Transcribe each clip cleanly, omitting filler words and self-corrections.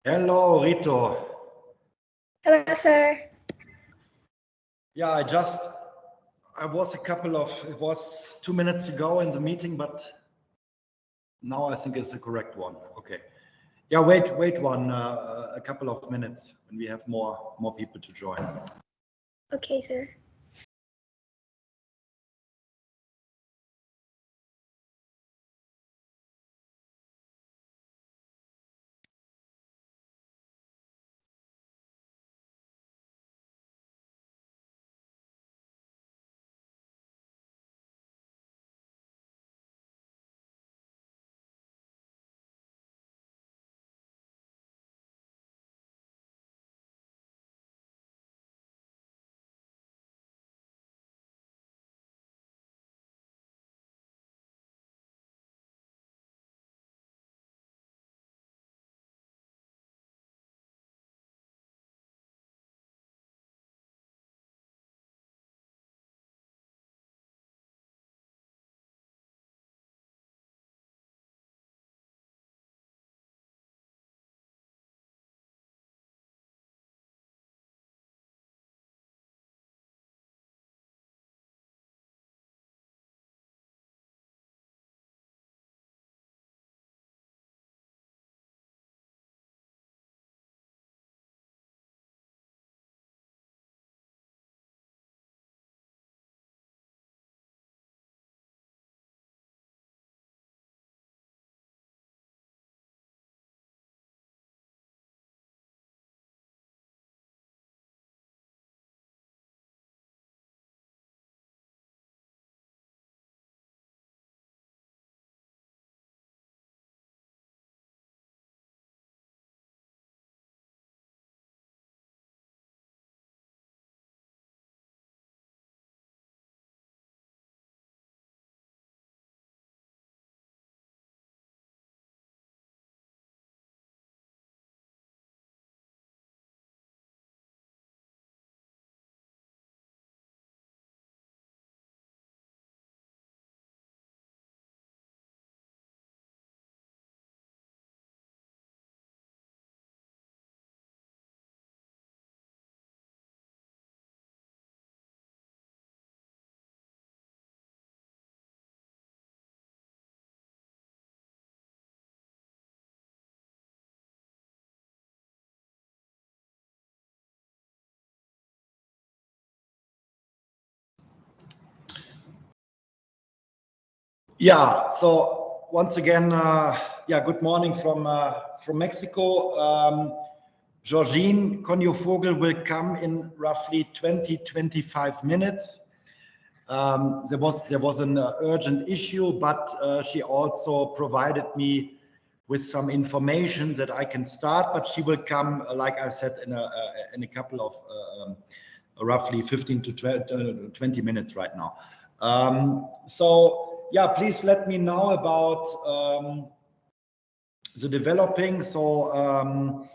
Hello, Rito. Hello, sir. Yeah, it was 2 minutes ago in the meeting, but now I think it's the correct one. Okay. Yeah, wait a couple of minutes when we have more people to join. Okay, sir. Yeah, so once again, good morning from Mexico. Georgine Konyo-Vogel will come in roughly 20-25 minutes. There was an urgent issue, but she also provided me with some information that I can start, but she will come, like I said, in a couple of roughly 15 to 20 minutes right now. So yeah, please let me know about the developing. So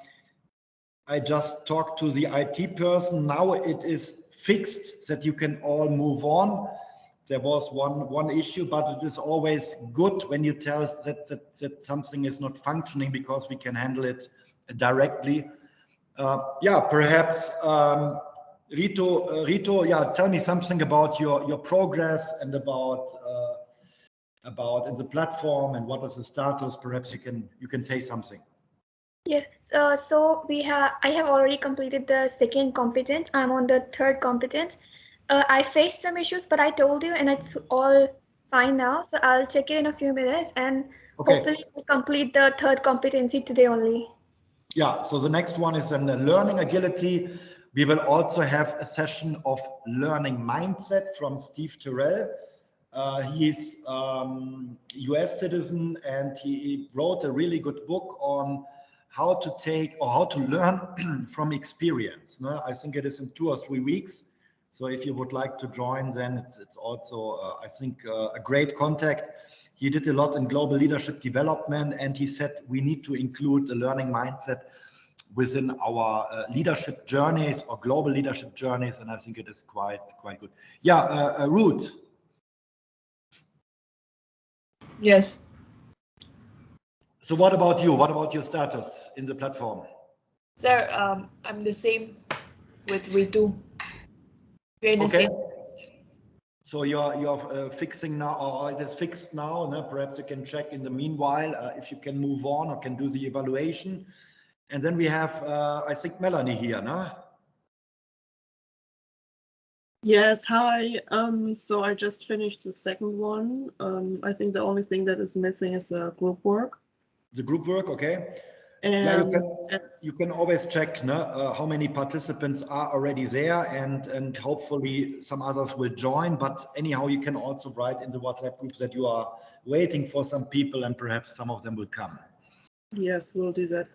I just talked to the IT person. Now it is fixed that you can all move on. There was one issue, but it is always good when you tell us that something is not functioning, because we can handle it directly. Perhaps Rito, tell me something about your progress and about in the platform, and what is the status. Perhaps you can say something. Yes. So I have already completed the second competence. I'm on the third competence. I faced some issues, but I told you, and it's all fine now. So I'll check it in a few minutes, and hopefully we'll complete the third competency today only. Yeah. So the next one is then learning agility. We will also have a session of learning mindset from Steve Terrell. He is US citizen, and he wrote a really good book on how to take or how to learn from experience. No? I think it is in 2 or 3 weeks. So if you would like to join, then it's also, I think, a great contact. He did a lot in global leadership development, and he said we need to include the learning mindset within our leadership journeys or global leadership journeys, and I think it is quite good. Yeah, Ruth. Yes. So what about you? What about your status in the platform? Sir, I'm the same with Ritu. We're in the Okay. same. So you're fixing now, or it is fixed now. No? Perhaps you can check in the meanwhile if you can move on or can do the evaluation. And then we have, I think, Melanie here, no? Yes, hi. So I just finished the second one. I think the only thing that is missing is group work. The group work, okay. And Yeah, you can always check no, how many participants are already there, and hopefully some others will join. But anyhow, you can also write in the WhatsApp group that you are waiting for some people, and perhaps some of them will come. yes, we'll do that.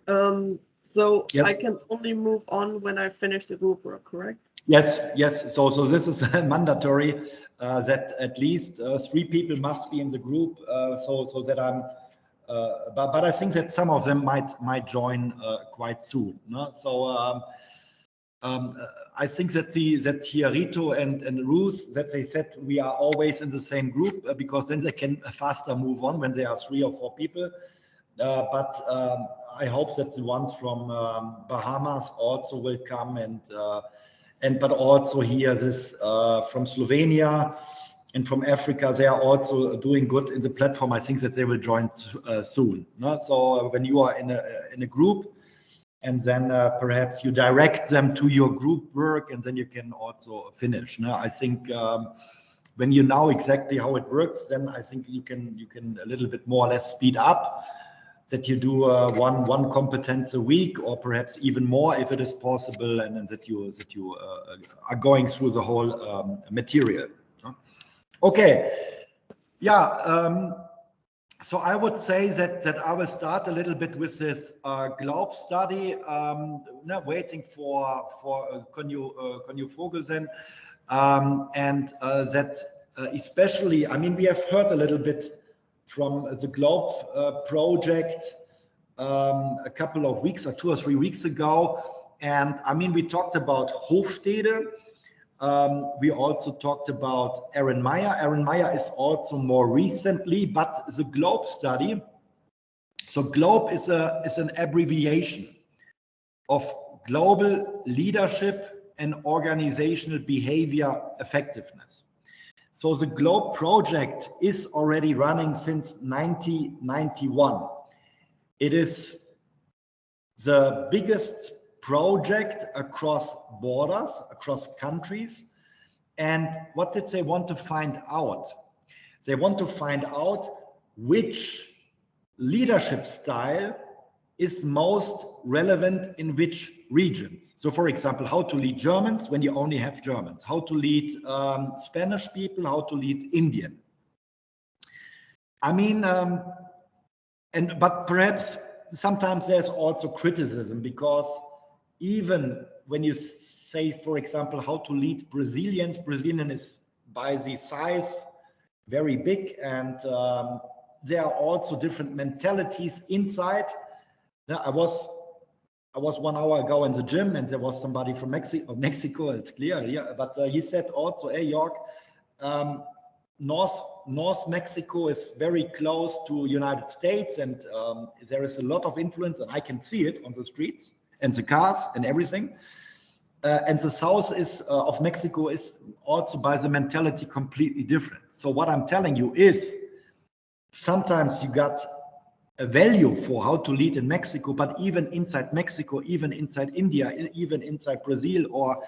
So Yes. I can only move on when I finish the group work, correct? Yes, yes. So this is mandatory that at least 3 people must be in the group. So that I'm. But I think that some of them might join quite soon. No? So I think that here Rito and Ruth, that they said we are always in the same group because then they can faster move on when there are 3 or 4 people. But I hope that the ones from Bahamas also will come, but also here this from Slovenia and from Africa, they are also doing good in the platform. I think that they will join soon. No? So when you are in a group, and then perhaps you direct them to your group work, and then you can also finish. No? I think when you know exactly how it works, then I think you can a little bit more or less speed up. That you do one competence a week, or perhaps even more if it is possible, and then that you are going through the whole material. Okay, yeah. So I would say that I will start a little bit with this GLOBE study. Waiting for Conju Vogelsen, and that especially. I mean, we have heard a little bit from the GLOBE project a couple of weeks, or 2 or 3 weeks ago, and I mean, we talked about Hofstede. We also talked about Aaron Meyer. Aaron Meyer is also more recently, but the GLOBE study. So GLOBE is an abbreviation of Global Leadership and Organizational Behavior Effectiveness. So the GLOBE project is already running since 1991. It is the biggest project across borders, across countries. And what did they want to find out? They want to find out which leadership style is most relevant in which regions. So for example, how to lead Germans when you only have Germans, how to lead Spanish people, how to lead Indian. I mean, but perhaps sometimes there's also criticism, because even when you say, for example, how to lead Brazilians, Brazilian is by the size very big, and there are also different mentalities inside. Now, I was 1 hour ago in the gym, and there was somebody from Mexico, it's clear, yeah, but he said also, hey, Jörg, North Mexico is very close to United States, and there is a lot of influence, and I can see it on the streets and the cars and everything. And the south of Mexico is also by the mentality completely different. So what I'm telling you is, sometimes you got a value for how to lead in Mexico, but even inside Mexico, even inside India, even inside Brazil, or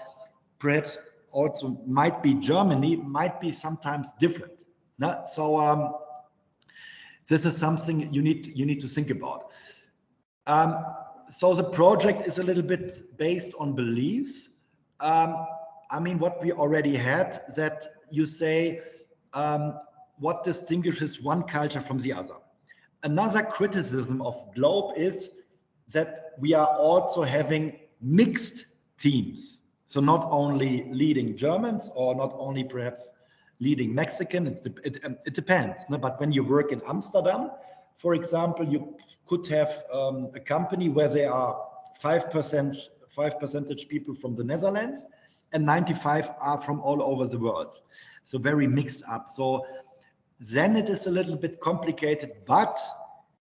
perhaps also might be Germany, might be sometimes different. No? So this is something you need to think about. So the project is a little bit based on beliefs. I mean, what we already had, that you say, what distinguishes one culture from the other. Another criticism of GLOBE is that we are also having mixed teams. So not only leading Germans, or not only perhaps leading Mexican, it depends. No? But when you work in Amsterdam, for example, you could have a company where there are 5 percentage people from the Netherlands, and 95 are from all over the world. So very mixed up. So then it is a little bit complicated, but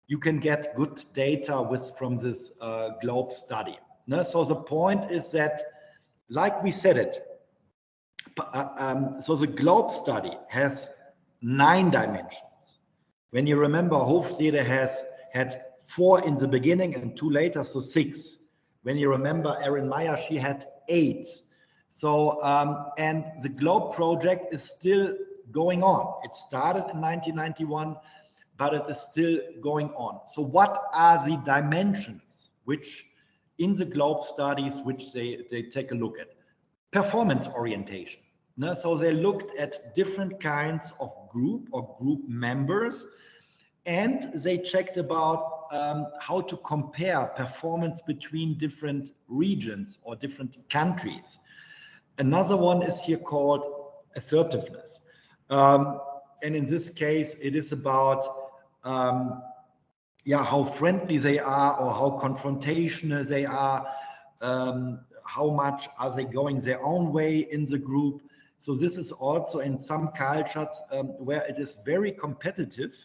you can get good data from this GLOBE study. No? So the point is that, like we said it, so the globe study has 9 dimensions. When you remember, Hofstede has had 4 in the beginning and 2 later, so 6. When you remember, Erin Meyer, she had 8. So, and the globe project is still going on. It started in 1991, but it is still going on. So what are the dimensions which in the globe studies, which they take a look at? Performance orientation. No? So they looked at different kinds of group or group members, and they checked about how to compare performance between different regions or different countries. Another one is here called assertiveness. And in this case, it is about how friendly they are or how confrontational they are, how much are they going their own way in the group. So this is also in some cultures where it is very competitive,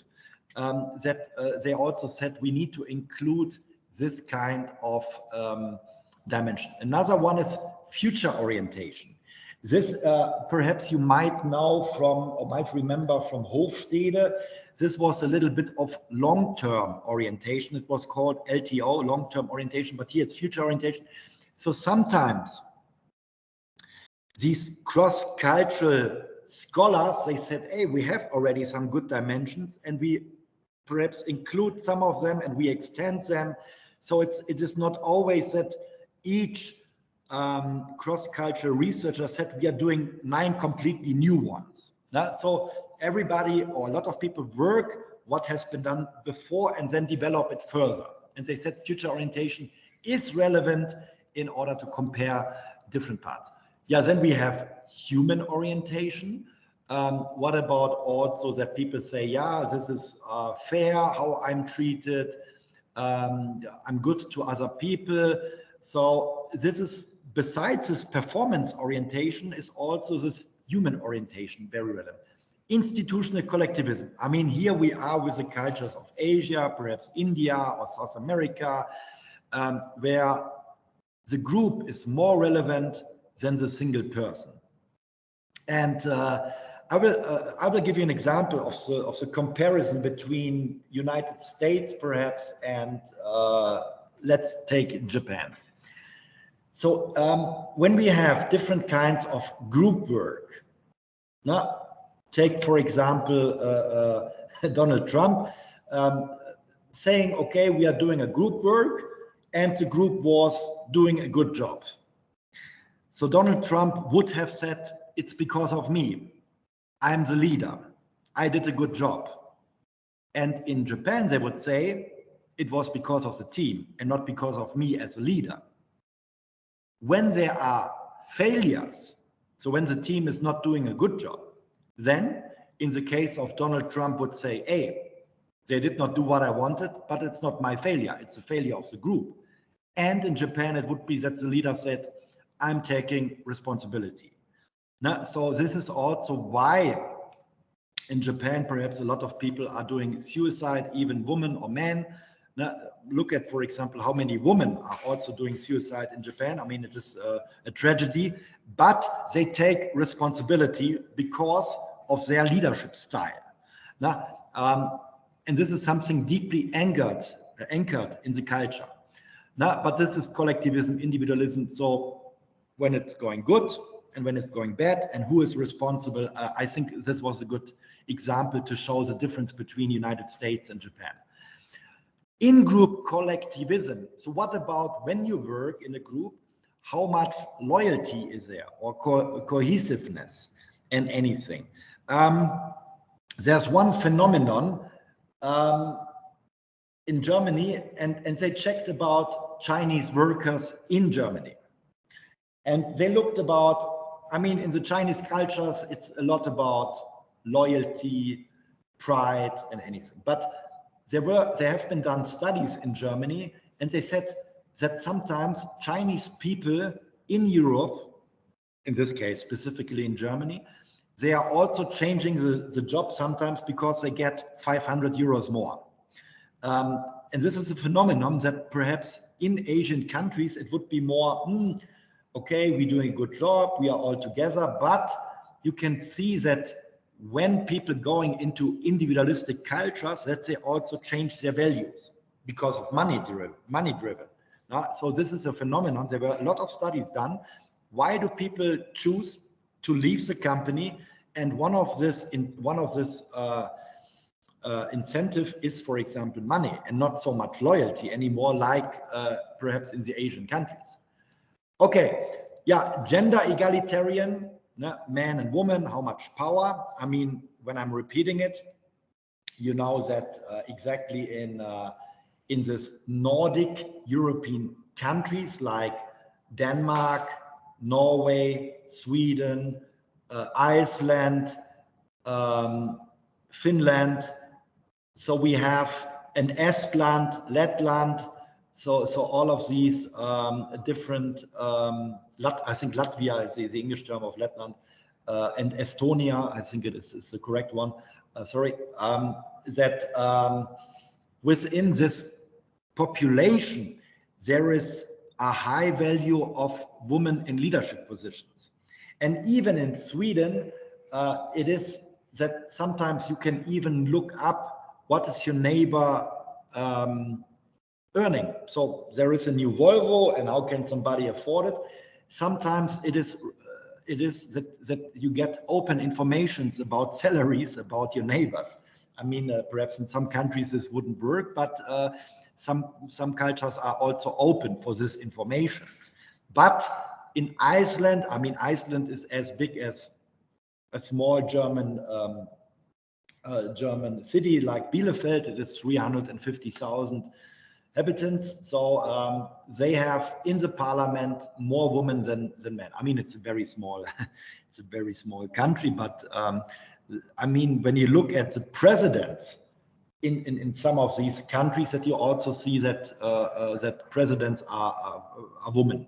that they also said we need to include this kind of dimension. Another one is future orientation. This perhaps you might know from, or might remember from Hofstede. This was a little bit of long-term orientation. It was called LTO, long-term orientation, but here it's future orientation. So sometimes these cross-cultural scholars, they said, hey, we have already some good dimensions and we perhaps include some of them and we extend them. So it is not always that each cross-cultural researcher said we are doing 9 completely new ones. So everybody or a lot of people work what has been done before and then develop it further. And they said future orientation is relevant in order to compare different parts. Yeah, then we have human orientation. What about also that people say, yeah, this is fair, how I'm treated, I'm good to other people. So this is, besides this performance orientation, is also this human orientation very relevant. Institutional collectivism. I mean, here we are with the cultures of Asia, perhaps India or South America, where the group is more relevant than the single person. And I will give you an example of the comparison between United States perhaps and let's take Japan. So when we have different kinds of group work, take for example Donald Trump saying, okay, we are doing a group work and the group was doing a good job. So Donald Trump would have said, it's because of me. I'm the leader. I did a good job. And in Japan, they would say, it was because of the team and not because of me as a leader. When there are failures, so when the team is not doing a good job, then in the case of Donald Trump would say, hey, they did not do what I wanted, but it's not my failure. It's a failure of the group. And in Japan, it would be that the leader said, I'm taking responsibility. Now, so this is also why in Japan, perhaps a lot of people are doing suicide, even women or men. Now, look at, for example, how many women are also doing suicide in Japan. I mean, it is a tragedy, but they take responsibility because of their leadership style. Now, and this is something deeply anchored in the culture. Now, but this is collectivism, individualism. So when it's going good and when it's going bad and who is responsible, I think this was a good example to show the difference between United States and Japan. In-group collectivism. So what about when you work in a group, how much loyalty is there or cohesiveness and anything? There's one phenomenon in Germany and they checked about Chinese workers in Germany. And they looked about, I mean, in the Chinese cultures, it's a lot about loyalty, pride, and anything. But there have been done studies in Germany, and they said that sometimes Chinese people in Europe, in this case, specifically in Germany, they are also changing the job sometimes because they get 500 euros more. and this is a phenomenon that perhaps in Asian countries, it would be more, okay, we're doing a good job, we are all together, but you can see that when people going into individualistic cultures, that they also change their values because of money driven. So this is a phenomenon. There were a lot of studies done. Why do people choose to leave the company? And one of this incentive is, for example, money, and not so much loyalty anymore, like perhaps in the Asian countries. Okay, yeah, gender egalitarian, man and woman, how much power? I mean, when I'm repeating it, you know that exactly in this Nordic European countries like Denmark, Norway, Sweden, Iceland, Finland. So we have an Estland, Letland. So all of these different, I think Latvia is the English term of Letland, and Estonia, I think it is the correct one. That within this population, there is a high value of women in leadership positions. And even in Sweden, it is that sometimes you can even look up what is your neighbor earning. So there is a new Volvo, and how can somebody afford it? Sometimes it is that you get open informations about salaries about your neighbors. I mean, perhaps in some countries this wouldn't work, but some cultures are also open for this information. But in Iceland, I mean, Iceland is as big as a small German city like Bielefeld. It is 350,000 inhabitants. So they have in the parliament more women than men. I mean, it's a very small, it's a very small country. But I mean, when you look at the presidents in some of these countries, that you also see that that presidents are women.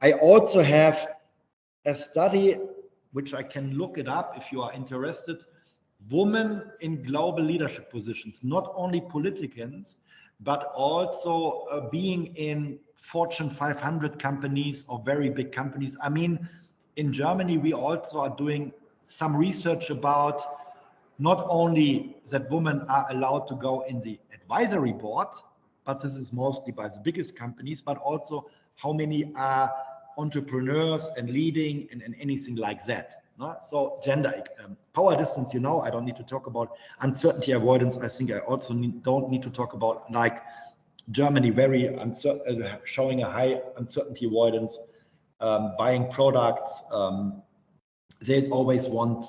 I also have a study, which I can look it up if you are interested. Women in global leadership positions, not only politicians, but also being in Fortune 500 companies or very big companies. I mean, in Germany, we also are doing some research about not only that women are allowed to go in the advisory board, but this is mostly by the biggest companies, but also how many are entrepreneurs and leading and anything like that. So gender, power distance, you know, I don't need to talk about uncertainty avoidance. I think I also don't need to talk about, like, Germany, very uncertain, showing a high uncertainty avoidance, buying products. They always want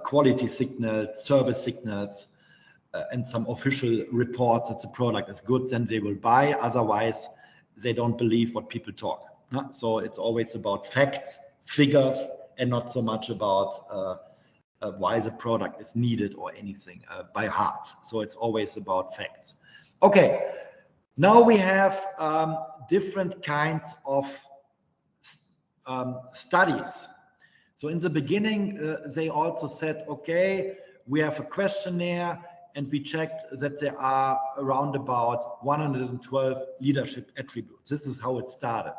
quality signals, service signals, and some official reports that the product is good, then they will buy. Otherwise, they don't believe what people talk. So it's always about facts, figures, and not so much about why the product is needed or anything by heart. So it's always about facts. Okay, now we have different kinds of studies. So in the beginning, they also said, okay, we have a questionnaire, and we checked that there are around about 112 leadership attributes. This is how it started.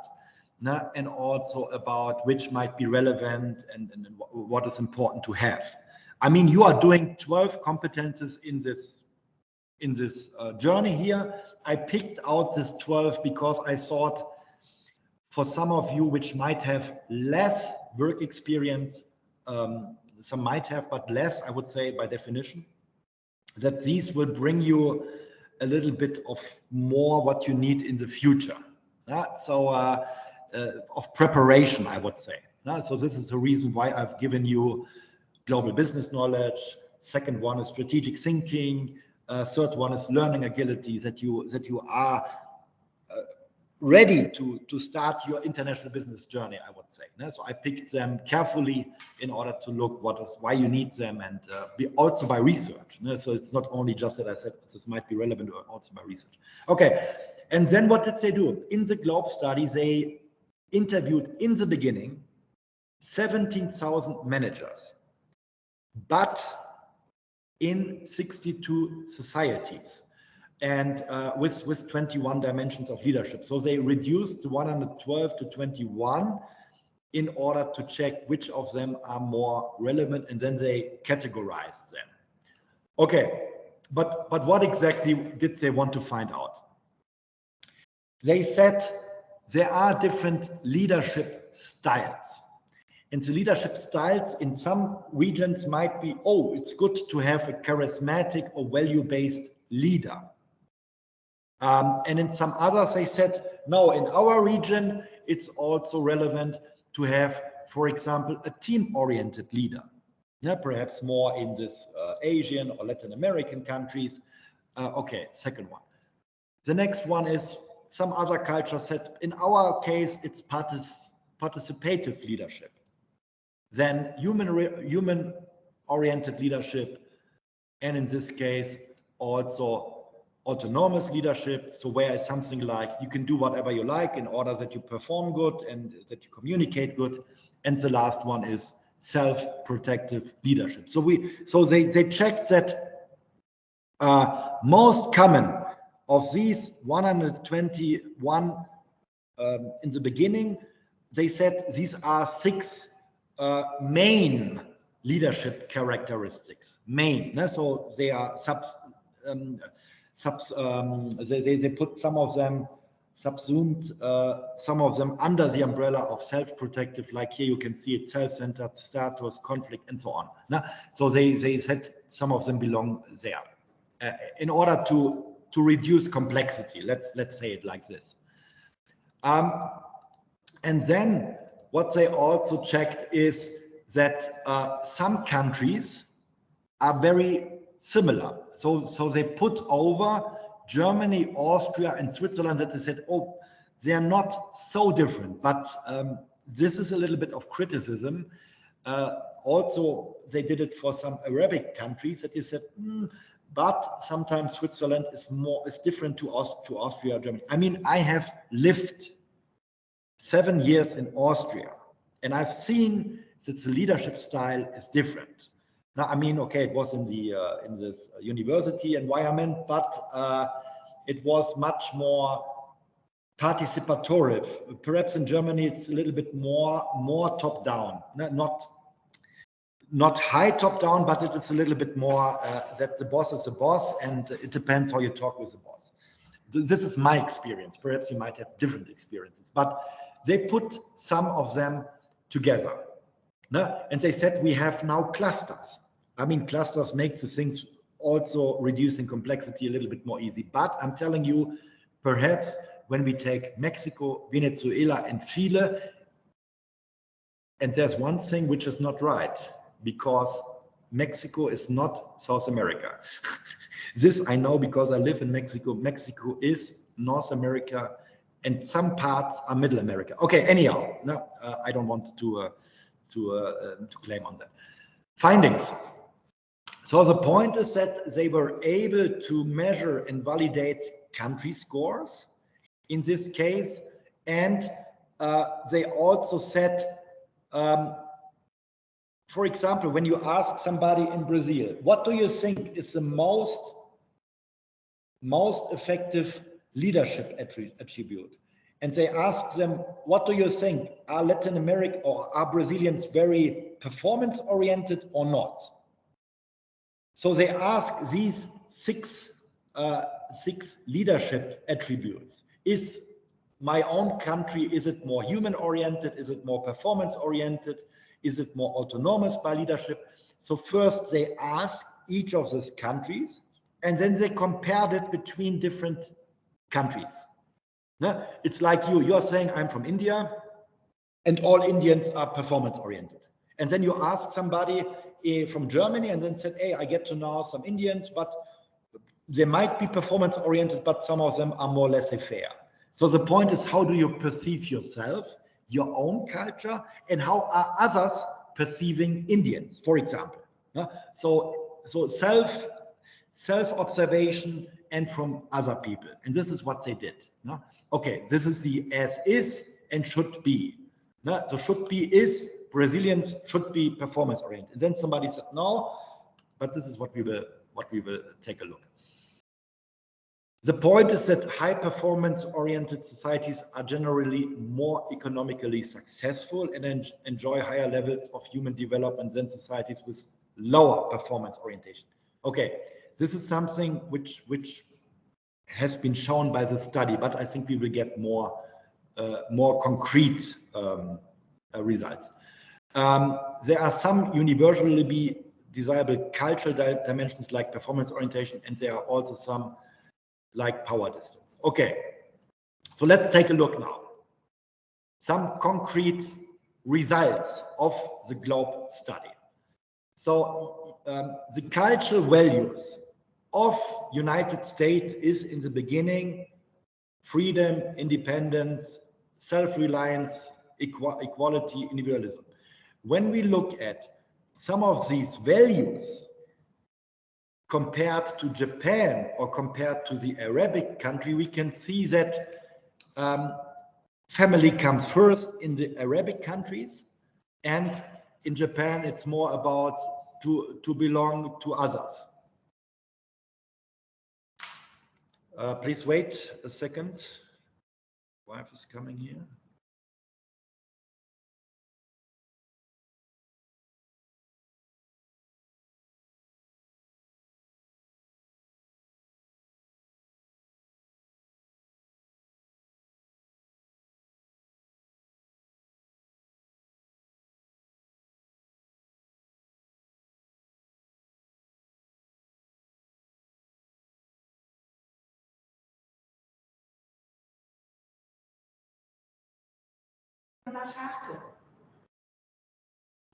And also about which might be relevant and what is important to have. I mean, you are doing 12 competences in this journey here. I picked out this 12 because I thought for some of you which might have less work experience, some might have, but less, I would say, by definition, that these will bring you a little bit of more what you need in the future. Of preparation, I would say. So this is the reason why I've given you global business knowledge. Second one is strategic thinking. Third one is learning agility, that you are ready to start your international business journey, I would say. So I picked them carefully in order to look why you need them, and also by research. So it's not only just that I said this might be relevant, or also by research. Okay, and then what did they do? In the Globe study, they interviewed in the beginning 17,000 managers, but in 62 societies. and with 21 dimensions of leadership. So they reduced the 112 to 21 in order to check which of them are more relevant, and then they categorize them. Okay, but what exactly did they want to find out? They said there are different leadership styles. And the leadership styles in some regions might be, oh, it's good to have a charismatic or value-based leader. And in some others, they said, no, in our region, it's also relevant to have, for example, a team-oriented leader. Yeah, perhaps more in this Asian or Latin American countries. Okay, second one. The next one is some other culture said, in our case, it's participative leadership. Then human-oriented leadership, and in this case, also autonomous leadership. So where is something like you can do whatever you like in order that you perform good and that you communicate good. And the last one is self-protective leadership. So they checked that most common of these 121 in the beginning, they said these are 6 main leadership characteristics. Main. So they are they put some of them subsumed, some of them under the umbrella of self-protective, like here you can see it, self-centered, status, conflict, and so on. So they said some of them belong there in order to reduce complexity. Let's say it like this. And then what they also checked is that some countries are very similar. So they put over Germany, Austria, and Switzerland, that they said, oh, they are not so different. But this is a little bit of criticism. Also, they did it for some Arabic countries that they said, but sometimes Switzerland is different to Austria, Germany. I mean, I have lived 7 years in Austria, and I've seen that the leadership style is different. Now, I mean, okay, it was in this university environment, but it was much more participatory. Perhaps in Germany, it's a little bit more top down, not high top down, but it is a little bit more that the boss is the boss, and it depends how you talk with the boss. This is my experience. Perhaps you might have different experiences, but they put some of them together. And they said we have now clusters. I mean, clusters make the things also reducing complexity a little bit more easy. But I'm telling you, perhaps when we take Mexico, Venezuela, and Chile, and there's one thing which is not right, because Mexico is not South America. This I know because I live in Mexico. Mexico is North America, and some parts are Middle America. Okay, anyhow, no, I don't want to claim on that. Findings. So the point is that they were able to measure and validate country scores in this case, and they also said, for example, when you ask somebody in Brazil, what do you think is the most effective leadership attribute? And they ask them, what do you think? Are Latin America or are Brazilians very performance oriented or not? So they ask these six leadership attributes. Is my own country, is it more human oriented? Is it more performance oriented? Is it more autonomous by leadership? So first they ask each of these countries, and then they compared it between different countries. It's like you're saying, I'm from India, and all Indians are performance oriented. And then you ask somebody from Germany, and then said, hey, I get to know some Indians, but they might be performance oriented, but some of them are more laissez-faire. So the point is, how do you perceive yourself, your own culture, and how are others perceiving Indians, for example? So self-observation and from other people. And this is what they did. Okay, this is the as is and should be. So should be is Brazilians should be performance oriented. And then somebody said no, but this is what we will take a look. The point is that high performance oriented societies are generally more economically successful and enjoy higher levels of human development than societies with lower performance orientation. Okay, this is something which has been shown by the study, but I think we will get more concrete results. There are some universally desirable cultural dimensions like performance orientation, and there are also some like power distance. Okay, so let's take a look now. Some concrete results of the GLOBE study. So the cultural values of United States is in the beginning freedom, independence, self-reliance, equality, individualism. When we look at some of these values compared to Japan or compared to the Arabic country, we can see that family comes first in the Arabic countries, and in Japan it's more about to belong to others. Please wait a second. Wife is coming here.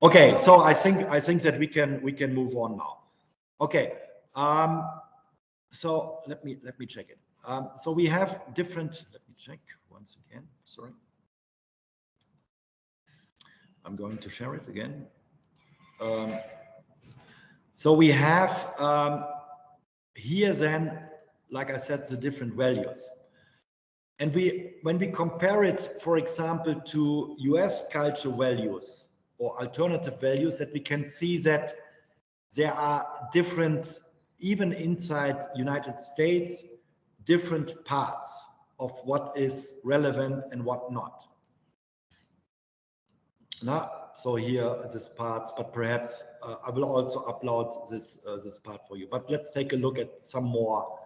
Okay, so I think that we can move on now. Okay, so let me check it. So we have different. Let me check once again. Sorry, I'm going to share it again. So we have here then, like I said, the different values. And when we compare it, for example, to US cultural values or alternative values, that we can see that there are different, even inside United States, different parts of what is relevant and what not. Now, so here this parts, but perhaps I will also upload this part for you. But let's take a look at some more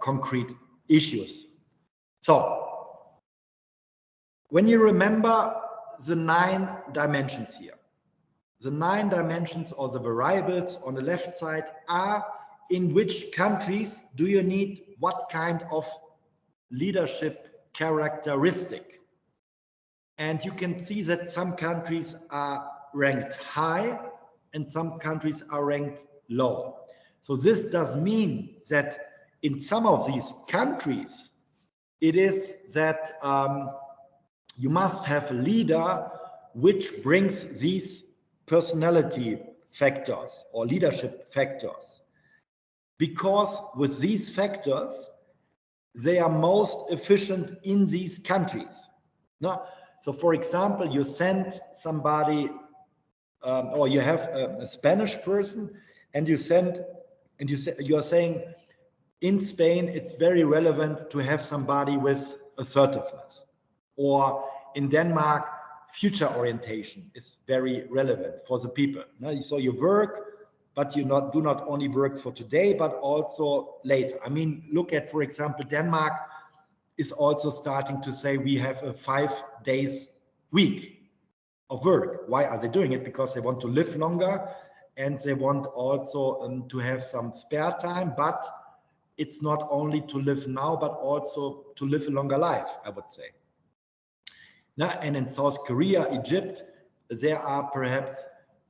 concrete issues. So, when you remember the 9 dimensions here, the 9 dimensions or the variables on the left side are in which countries do you need what kind of leadership characteristic. And you can see that some countries are ranked high and some countries are ranked low. So this does mean that in some of these countries, it is that you must have a leader which brings these personality factors or leadership factors. Because with these factors, they are most efficient in these countries. No? So for example, you send somebody or you have a Spanish person and you send, and you are saying, in Spain, it's very relevant to have somebody with assertiveness. Or in Denmark, future orientation is very relevant for the people. So you work, but you do not only work for today, but also later. I mean, look at, for example, Denmark is also starting to say we have a 5 days week of work. Why are they doing it? Because they want to live longer and they want also to have some spare time, but it's not only to live now, but also to live a longer life, I would say. Now, and in South Korea, Egypt, there are perhaps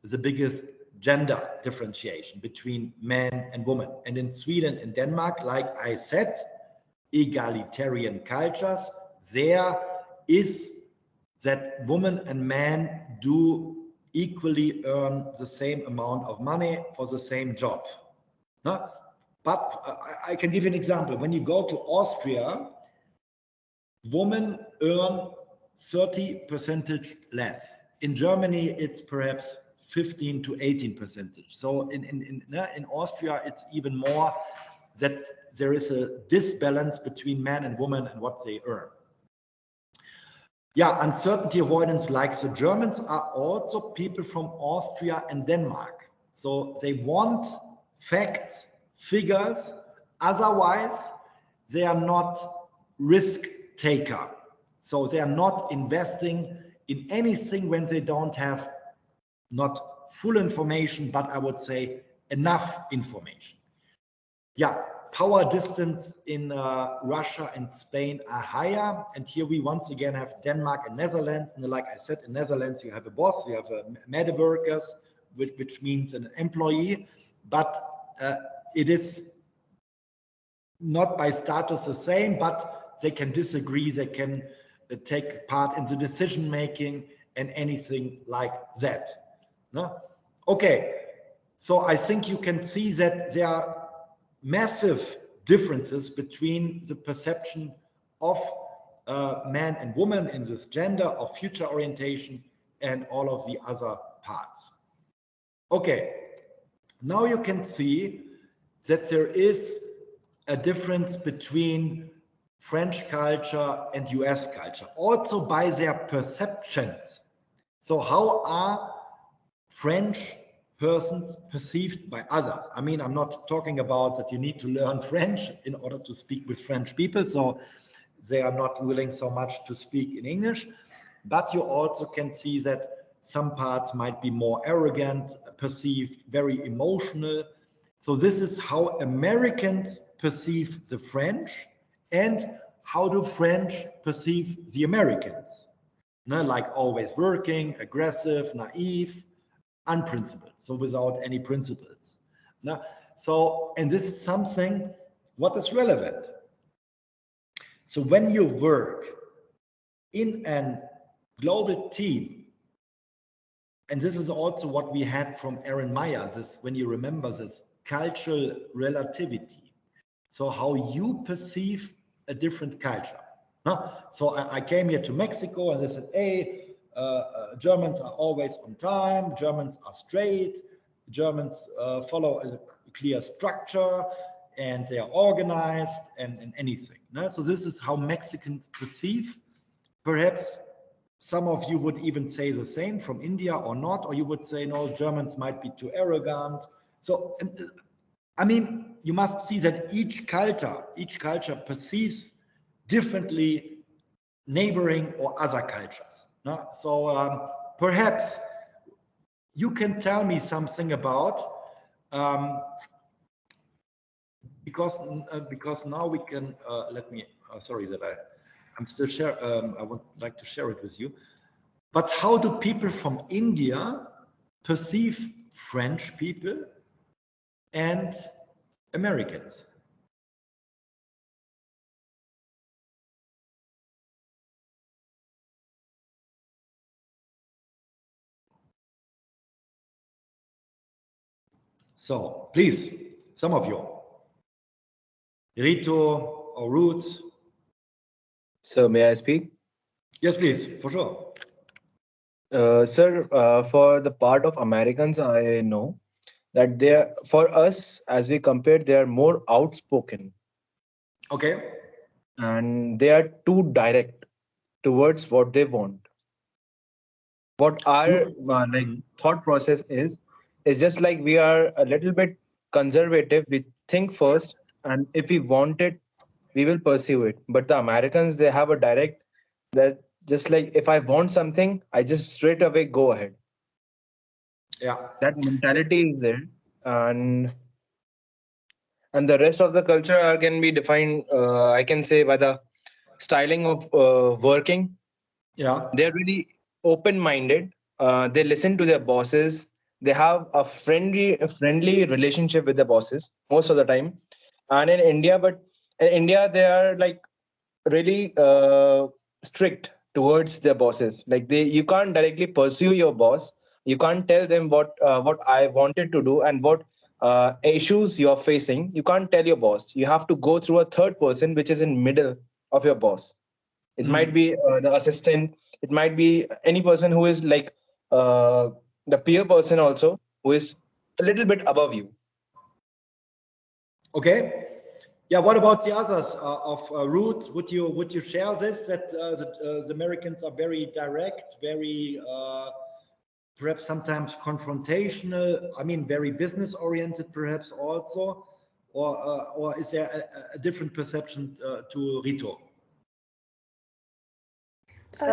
the biggest gender differentiation between men and women. And in Sweden and Denmark, like I said, egalitarian cultures, there is that women and men do equally earn the same amount of money for the same job. No? But I can give you an example. When you go to Austria, women earn 30% less. In Germany, it's perhaps 15 to 18%. So in Austria, it's even more that there is a disbalance between man and woman and what they earn. Yeah, uncertainty avoidance, like the Germans, are also people from Austria and Denmark. So they want facts, figures, otherwise they are not risk taker. So they are not investing in anything when they don't have not full information, but I would say enough information. Yeah, power distance in Russia and Spain are higher. And here we once again have Denmark and Netherlands. And like I said, in Netherlands, you have a boss, you have a med workers, which means an employee, but it is not by status the same, but they can disagree, they can take part in the decision making and anything like that. No? Okay, so I think you can see that there are massive differences between the perception of man and woman in this gender, of future orientation, and all of the other parts. Okay, now you can see that there is a difference between French culture and US culture, also by their perceptions. So how are French persons perceived by others? I mean, I'm not talking about that you need to learn French in order to speak with French people, so they are not willing so much to speak in English, but you also can see that some parts might be more arrogant, perceived very emotional. So this is how Americans perceive the French, and how do French perceive the Americans? No, like always working, aggressive, naive, unprincipled, so without any principles. No? So, and this is something what is relevant. So when you work in a global team, and this is also what we had from Aaron Meyer, this, when you remember this cultural relativity. So how you perceive a different culture. Huh? So I came here to Mexico and they said, hey, Germans are always on time, Germans are straight, Germans follow a clear structure, and they are organized and anything. No? So this is how Mexicans perceive. Perhaps some of you would even say the same from India or not, or you would say, no, Germans might be too arrogant. So, I mean, you must see that each culture perceives differently neighboring or other cultures. No? So perhaps you can tell me something about, because now we can, let me, sorry that I'm still share, I would like to share it with you. But how do people from India perceive French people and Americans? So please, some of you, Rito or Ruth. So may I speak? Yes, please, for sure. Sir, for the part of Americans, I know that they are, for us, as we compare, they are more outspoken Okay. and they are too direct towards what they want. What our like thought process is just like we are a little bit conservative. We think first, and if we want it, we will pursue it. But the Americans, they have a direct, that just like if I want something, I just straight away go ahead. Yeah. That mentality is there, and the rest of the culture can be defined, I can say, by the styling of working. Yeah. They're really open minded. They listen to their bosses. They have a friendly relationship with the bosses most of the time. And in India they are like really strict towards their bosses. Like you can't directly pursue your boss. You can't tell them what I wanted to do and what issues you're facing. You can't tell your boss. You have to go through a third person which is in middle of your boss. It might be the assistant. It might be any person who is like the peer person also, who is a little bit above you. Okay. Yeah, what about the others of route? Would you share this, that the Americans are very direct, very perhaps sometimes confrontational? I mean, very business oriented, perhaps also, or is there a different perception to Rito? So,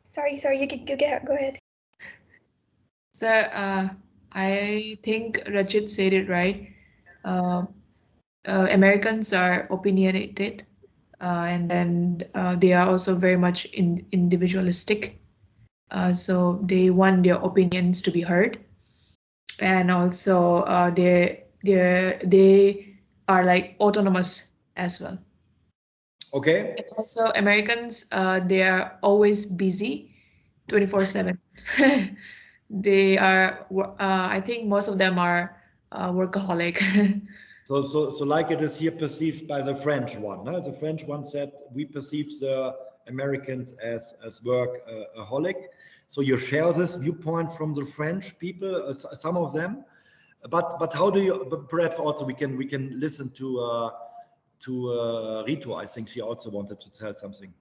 Sorry, you go ahead. so I think Rajit said it right. Americans are opinionated, and then they are also very much individualistic. So they want their opinions to be heard, and also they are like autonomous as well. Okay. And also Americans, they are always busy, 24/7. They are. I think most of them are workaholic. So like it is here perceived by the French one. No? The French one said we perceive the Americans as workaholic. So you share this viewpoint from the French people, some of them. But how do you? But perhaps also we can listen to Rito. I think she also wanted to tell something.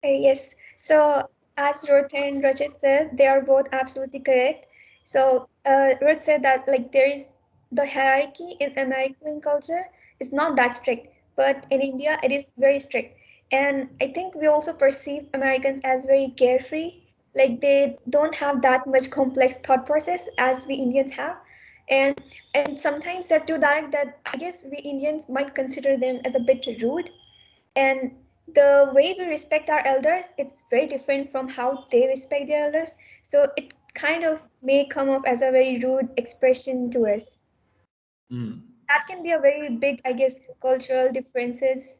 Yes. So as Ruth and Rajit said, they are both absolutely correct. So Ruth said that like there is the hierarchy in American culture is not that strict, but in India it is very strict. And I think we also perceive Americans as very carefree. Like they don't have that much complex thought process as we Indians have. And and sometimes they're too direct that I guess we Indians might consider them as a bit rude. And the way we respect our elders, it's very different from how they respect their elders. So it kind of may come off as a very rude expression to us. That can be a very big, I guess, cultural differences.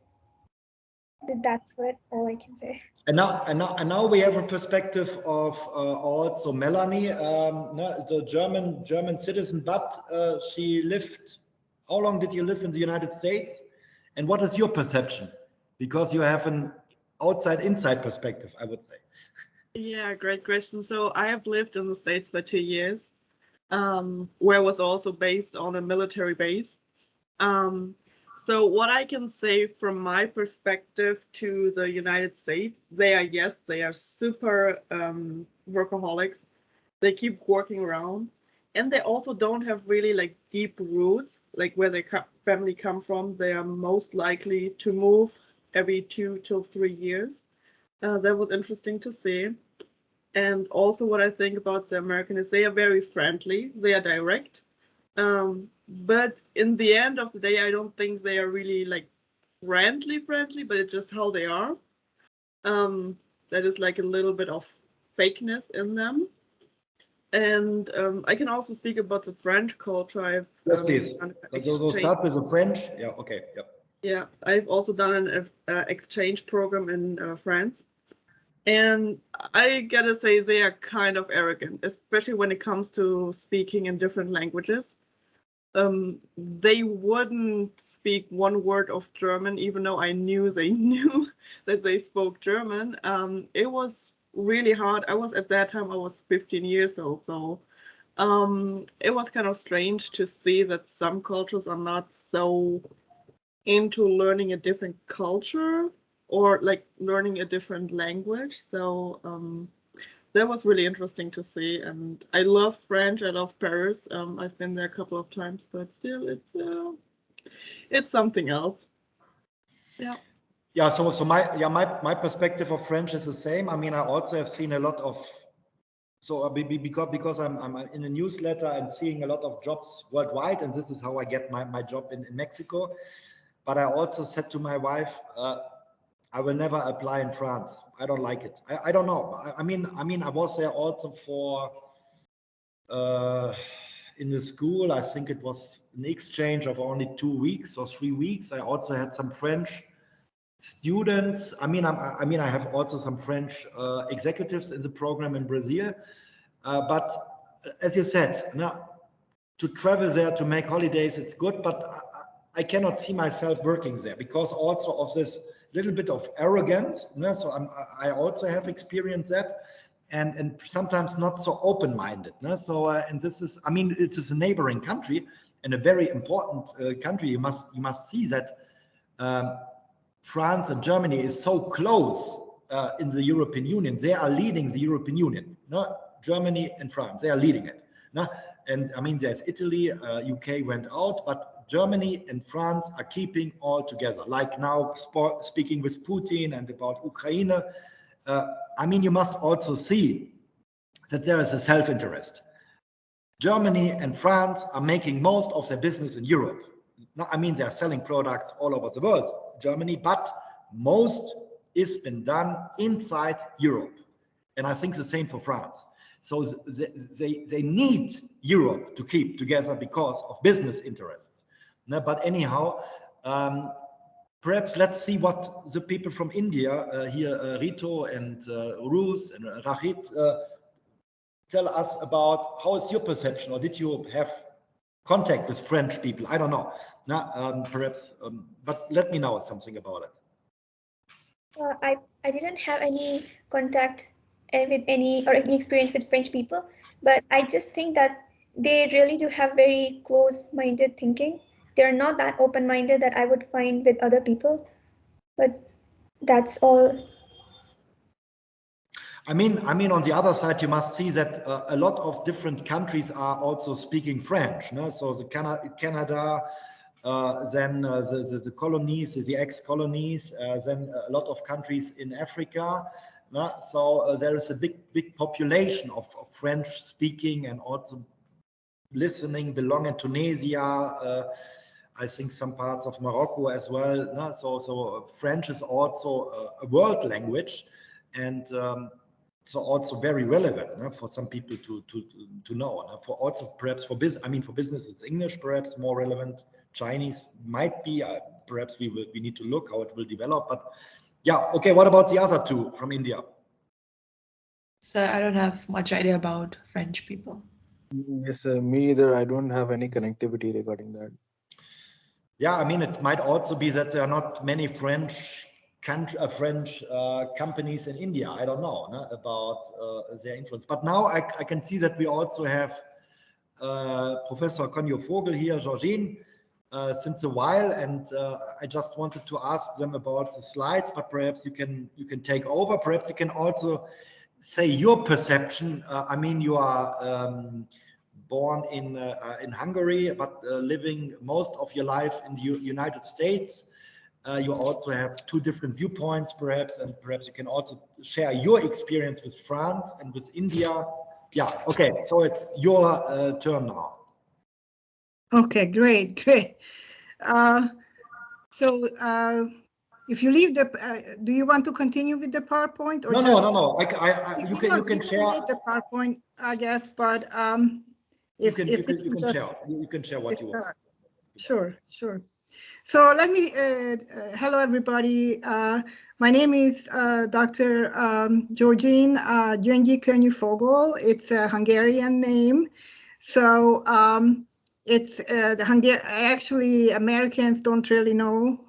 That's what all I can say. And now we have a perspective of also Melanie, no, the German citizen, but she lived. How long did you live in the United States? And what is your perception? Because you have an outside-inside perspective, I would say. Yeah, great question. So I have lived in the States for 2 years, where I was also based on a military base. So what I can say from my perspective to the United States, they are super workaholics. They keep working around, and they also don't have really like deep roots, like where their family come from. They are most likely to move every 2 to 3 years. That was interesting to see. And also what I think about the American is they are very friendly. They are direct. But in the end of the day, I don't think they are really like friendly, but it's just how they are. That is like a little bit of fakeness in them. And I can also speak about the French culture. Yes, please. So start with the French. Yeah, okay. Yep. Yeah, I've also done an exchange program in France. And I gotta say, they are kind of arrogant, especially when it comes to speaking in different languages. They wouldn't speak one word of German, even though I knew they knew that they spoke German. It was really hard. At that time, I was 15 years old, so it was kind of strange to see that some cultures are not so into learning a different culture or like learning a different language. So that was really interesting to see. And I love French. I love Paris. I've been there a couple of times, but still, it's something else. Yeah. Yeah. So my perspective of French is the same. I mean, I also have seen a lot of. So because I'm in a newsletter and seeing a lot of jobs worldwide, and this is how I get my job in Mexico. But I also said to my wife, I will never apply in France. I don't like it. I don't know. I mean, I was there also for in the school. I think it was an exchange of only 2 weeks or 3 weeks. I also had some French students. I mean, I have also some French executives in the program in Brazil. But as you said, now to travel there to make holidays, it's good, but I cannot see myself working there because also of this little bit of arrogance. So I also have experienced that, and sometimes not so open-minded. So and this is, I mean, it is a neighboring country, and a very important country. You must see that France and Germany is so close in the European Union. They are leading the European Union. No? Germany and France, they are leading it. No? And I mean, there's Italy, UK went out, but Germany and France are keeping all together. Like now speaking with Putin and about Ukraine. I mean, you must also see that there is a self-interest. Germany and France are making most of their business in Europe. Now, I mean, they are selling products all over the world, Germany, but most is been done inside Europe. And I think the same for France. So they need Europe to keep together because of business interests. No, but anyhow, perhaps let's see what the people from India here, Rito and Ruth and Rachit, tell us about. How is your perception, or did you have contact with French people? I don't know. No, perhaps, but let me know something about it. I didn't have any contact with any experience with French people, but I just think that they really do have very close-minded thinking. They're not that open-minded that I would find with other people, but that's all. I mean, on the other side, you must see that a lot of different countries are also speaking French. No? So the Canada, then the colonies, the ex-colonies, then a lot of countries in Africa. No? So there is a big population of French speaking and also listening, belong in Tunisia. I think some parts of Morocco as well. No? So French is also a world language, and so also very relevant for some people to know. For also perhaps for business, I mean, for business it's English perhaps more relevant. Chinese might be. Perhaps we need to look how it will develop. But yeah, okay. What about the other two from India? So I don't have much idea about French people. Yes, me either. I don't have any connectivity regarding that. Yeah, I mean, it might also be that there are not many French companies in India. I don't know about their influence. But now I can see that we also have Professor Konyo-Vogel here, Georgine, since a while, and I just wanted to ask them about the slides. But perhaps you can take over. Perhaps you can also say your perception. I mean, you are born in Hungary, but living most of your life in the United States. You also have two different viewpoints, perhaps, and perhaps you can also share your experience with France and with India. Yeah, okay, so it's your turn now. Okay, great. So if you leave the, do you want to continue with the PowerPoint? Or no. You can share the PowerPoint, I guess, but you can share what you want. Sure. So let me, hello everybody. My name is Dr. Georgine Konyo-Vogel. It's a Hungarian name. So it's actually Americans don't really know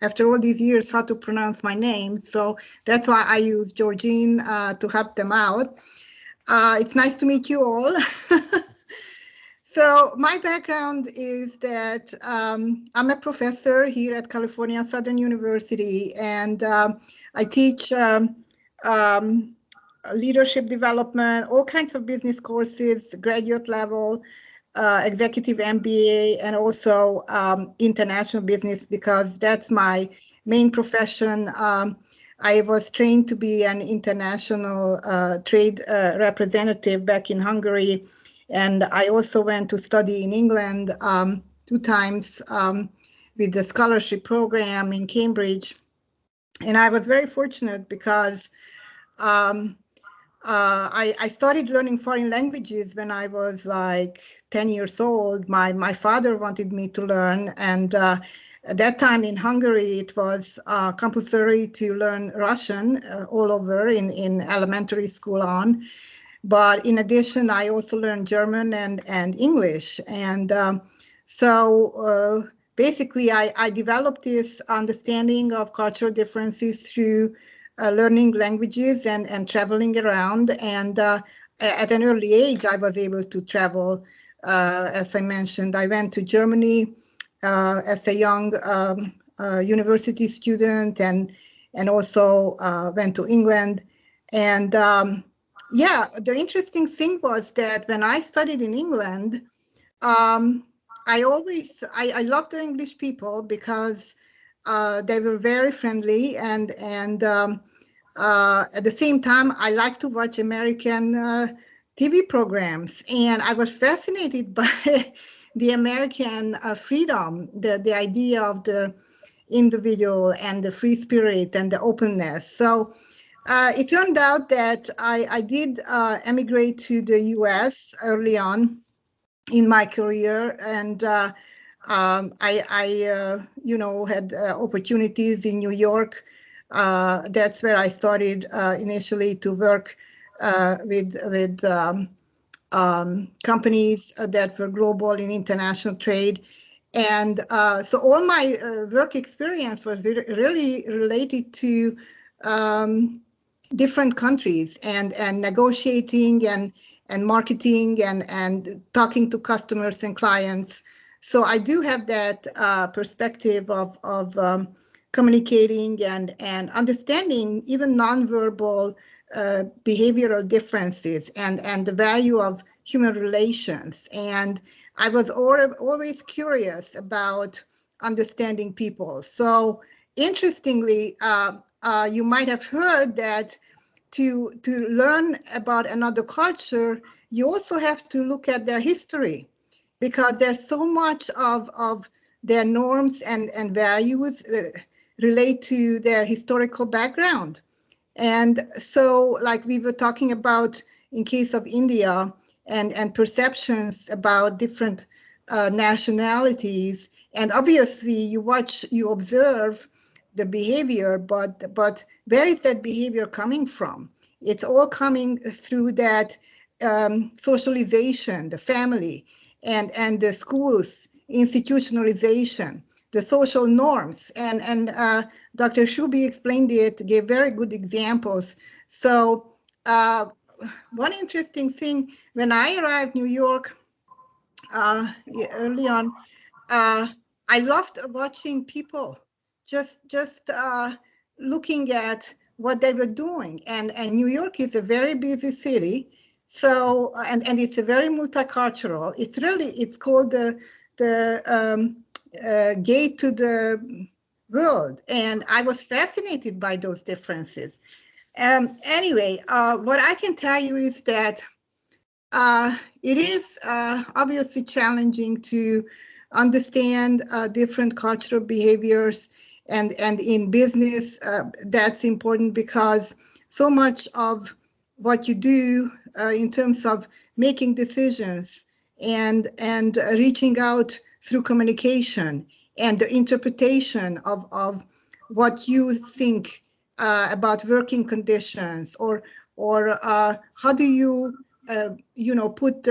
after all these years how to pronounce my name. So that's why I use Georgine to help them out. It's nice to meet you all. So my background is that I'm a professor here at California Southern University, and I teach leadership development, all kinds of business courses, graduate level, executive MBA, and also international business, because that's my main profession. I was trained to be an international trade representative back in Hungary. And I also went to study in England 2 times with the scholarship program in Cambridge. And I was very fortunate because I started learning foreign languages when I was like 10 years old. My father wanted me to learn. And at that time in Hungary, it was compulsory to learn Russian all over in elementary school on. But in addition, I also learned German and English. And so basically, I developed this understanding of cultural differences through learning languages and traveling around. And at an early age, I was able to travel As I mentioned, I went to Germany as a young university student, and also went to England. And yeah, the interesting thing was that when I studied in England, I loved the English people because they were very friendly, and at the same time, I like to watch American TV programs, and I was fascinated by the American freedom, the idea of the individual and the free spirit and the openness. So it turned out that I did emigrate to the US early on in my career, and I you know, had opportunities in New York. That's where I started initially to work with companies that were global in international trade. And so all my work experience was really related to different countries, and negotiating and marketing and talking to customers and clients. So I do have that perspective of communicating and understanding even nonverbal behavioral differences and the value of human relations. And I was always curious about understanding people. So interestingly, you might have heard that to learn about another culture, you also have to look at their history, because there's so much of their norms and values relate to their historical background. And so, like we were talking about in case of India, and perceptions about different nationalities, and obviously you observe the behavior, but where is that behavior coming from? It's all coming through that socialization, the family, and the schools, institutionalization, the social norms, and Dr. Shubi explained it, gave very good examples. So one interesting thing, when I arrived in New York early on, I loved watching people, just looking at what they were doing. And New York is a very busy city. So, and it's a very multicultural. It's called the gate to the world. And I was fascinated by those differences. Anyway, what I can tell you is that it is obviously challenging to understand different cultural behaviors, and in business, that's important, because so much of what you do in terms of making decisions and reaching out through communication and the interpretation of what you think about working conditions, or how do you you know, put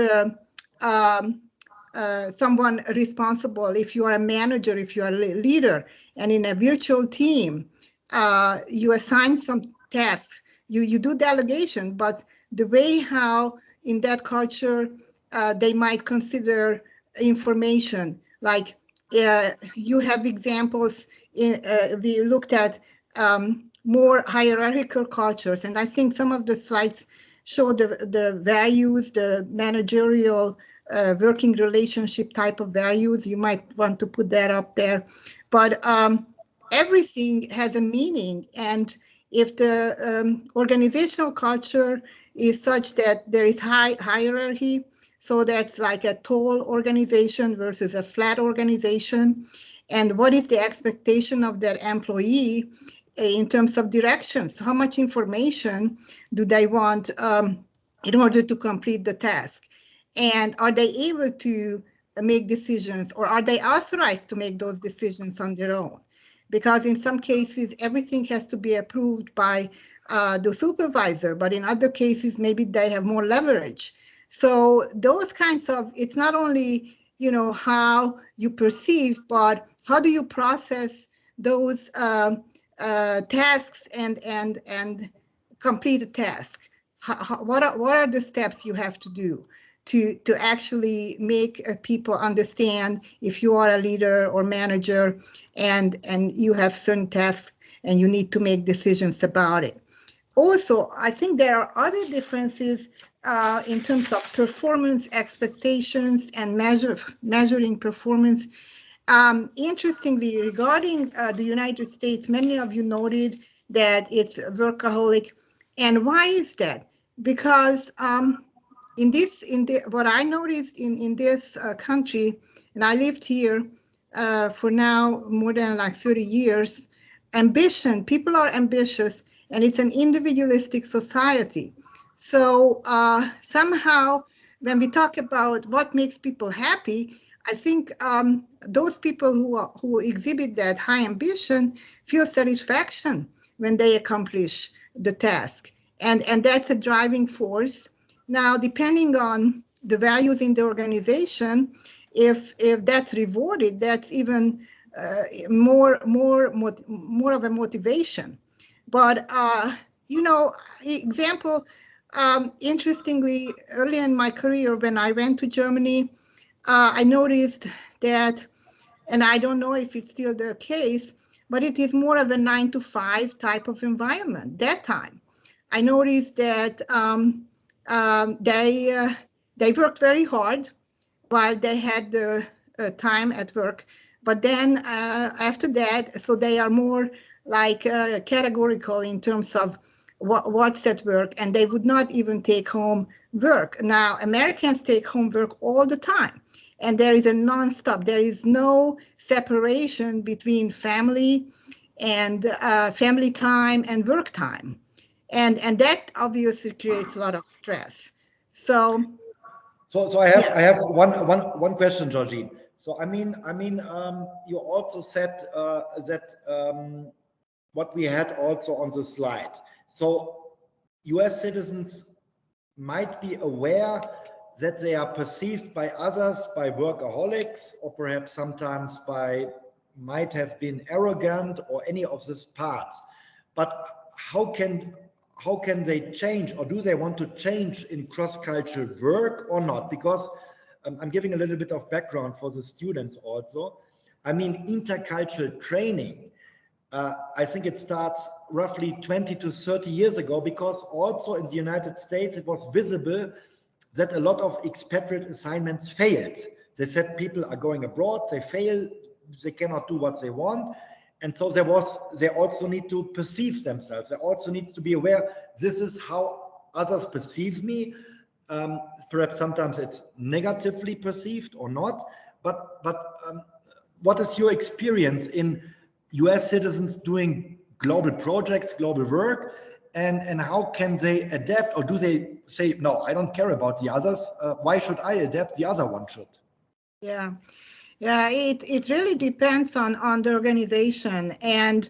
someone responsible, if you are a manager, if you are a leader, and in a virtual team, you assign some tasks, you do delegation, but the way how in that culture they might consider information, like you have examples we looked at more hierarchical cultures, and I think some of the slides show the values, the managerial working relationship type of values. You might want to put that up there. But everything has a meaning. And if the organizational culture is such that there is high hierarchy, so that's like a tall organization versus a flat organization, and what is the expectation of that employee in terms of directions? How much information do they want in order to complete the task? And are they able to make decisions, or are they authorized to make those decisions on their own? Because in some cases, everything has to be approved by the supervisor, but in other cases, maybe they have more leverage. So those kinds of, it's not only, you know, how you perceive, but how do you process those tasks and complete a task? What are the steps you have to do? to actually make people understand if you are a leader or manager and you have certain tasks and you need to make decisions about it. Also, I think there are other differences in terms of performance expectations and measuring performance. Interestingly, regarding the United States, many of you noted that it's workaholic. And why is that? Because what I noticed in this country, and I lived here for now more than like 30 years, ambition, people are ambitious, and it's an individualistic society. So somehow, when we talk about what makes people happy, I think those people who exhibit that high ambition feel satisfaction when they accomplish the task, and that's a driving force. Now, depending on the values in the organization, if that's rewarded, that's even more of a motivation. But example, interestingly, early in my career, when I went to Germany, I noticed that, and I don't know if it's still the case, but it is more of a 9-to-5 type of environment. That time, I noticed that they worked very hard while they had the time at work. But then after that, so they are more like categorical in terms of what's at work, and they would not even take home work. Now, Americans take home work all the time, and there is a non-stop. There is no separation between family and family time and work time, and that obviously creates a lot of stress. So I have one question, Georgine. So you also said that what we had also on the slide. So US citizens might be aware that they are perceived by others by workaholics, or perhaps sometimes might have been arrogant, or any of these parts. But how can they change, or do they want to change in cross-cultural work or not? Because I'm giving a little bit of background for the students also. Intercultural training, I think it starts roughly 20 to 30 years ago, because also in the United States, it was visible that a lot of expatriate assignments failed. They said people are going abroad, they fail, they cannot do what they want. And so they also need to perceive themselves. They also need to be aware, this is how others perceive me. Perhaps sometimes it's negatively perceived or not. But what is your experience in US citizens doing global projects, global work, and how can they adapt? Or do they say, no, I don't care about the others. Why should I adapt? The other one should. Yeah. Yeah, it really depends on the organization, and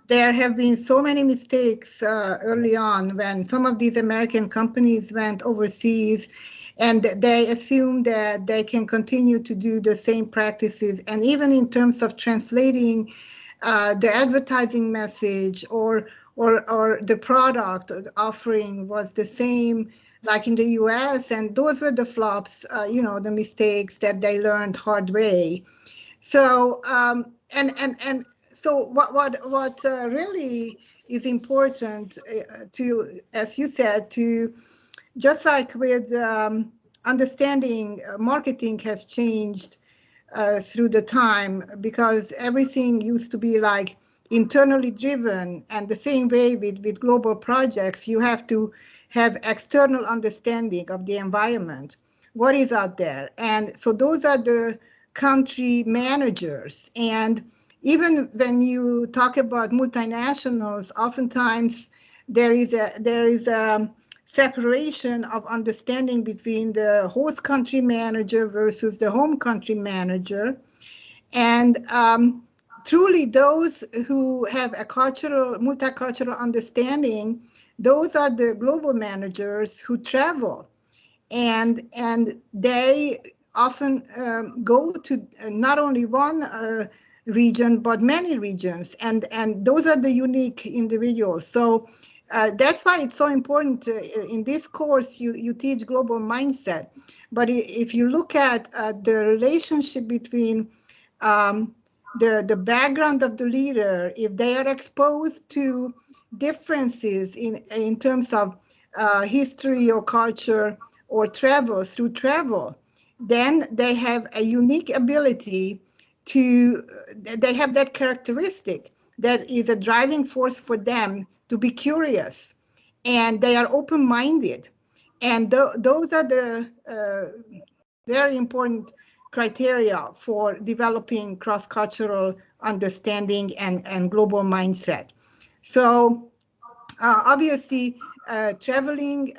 there have been so many mistakes early on when some of these American companies went overseas, and they assume that they can continue to do the same practices, and even in terms of translating the advertising message or the product offering was the same like in the US, and those were the flops, the mistakes that they learned hard way. So so what really is important to, as you said, to just like with understanding marketing has changed through the time, because everything used to be like internally driven, and the same way with global projects, you have to have external understanding of the environment, what is out there. And so those are the country managers. And even when you talk about multinationals, oftentimes there is a separation of understanding between the host country manager versus the home country manager. And truly those who have a multicultural understanding, those are the global managers who travel, and they often go to not only one region but many regions, and those are the unique individuals. So That's why it's so important. In this course, you teach global mindset. But if you look at the relationship between the background of the leader, if they are exposed to differences in terms of history or culture or travel, through travel, then they have a unique ability they have that characteristic that is a driving force for them to be curious, and they are open-minded. And those are the very important criteria for developing cross-cultural understanding and global mindset. So obviously traveling,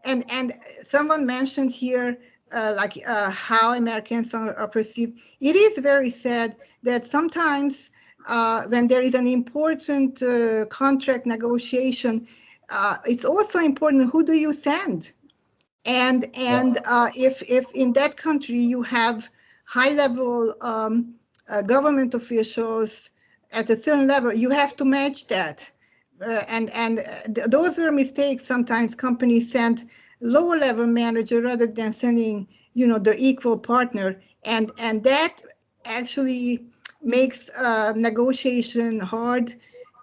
and someone mentioned here how Americans are perceived. It is very sad that sometimes when there is an important contract negotiation, it's also important who do you send. And if in that country you have high-level government officials at a certain level, you have to match that. Those were mistakes. Sometimes companies send lower level manager rather than sending, the equal partner, and that actually makes negotiation hard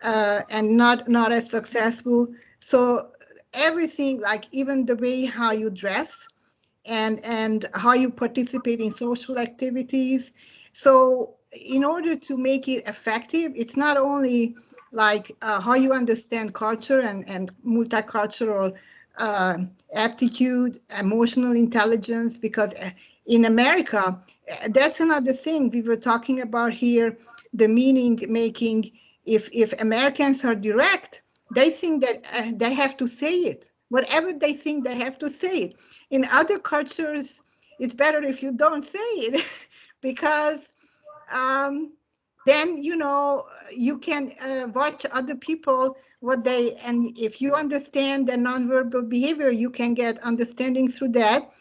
and not as successful. So everything, like even the way how you dress and how you participate in social activities. So in order to make it effective, it's not only like how you understand culture and multicultural aptitude, emotional intelligence, because in America, that's another thing we were talking about here, the meaning making. If Americans are direct, they think that they have to say it. Whatever they think, they have to say it. In other cultures, it's better if you don't say it because then, you can watch other people, and if you understand their nonverbal behavior, you can get understanding through that.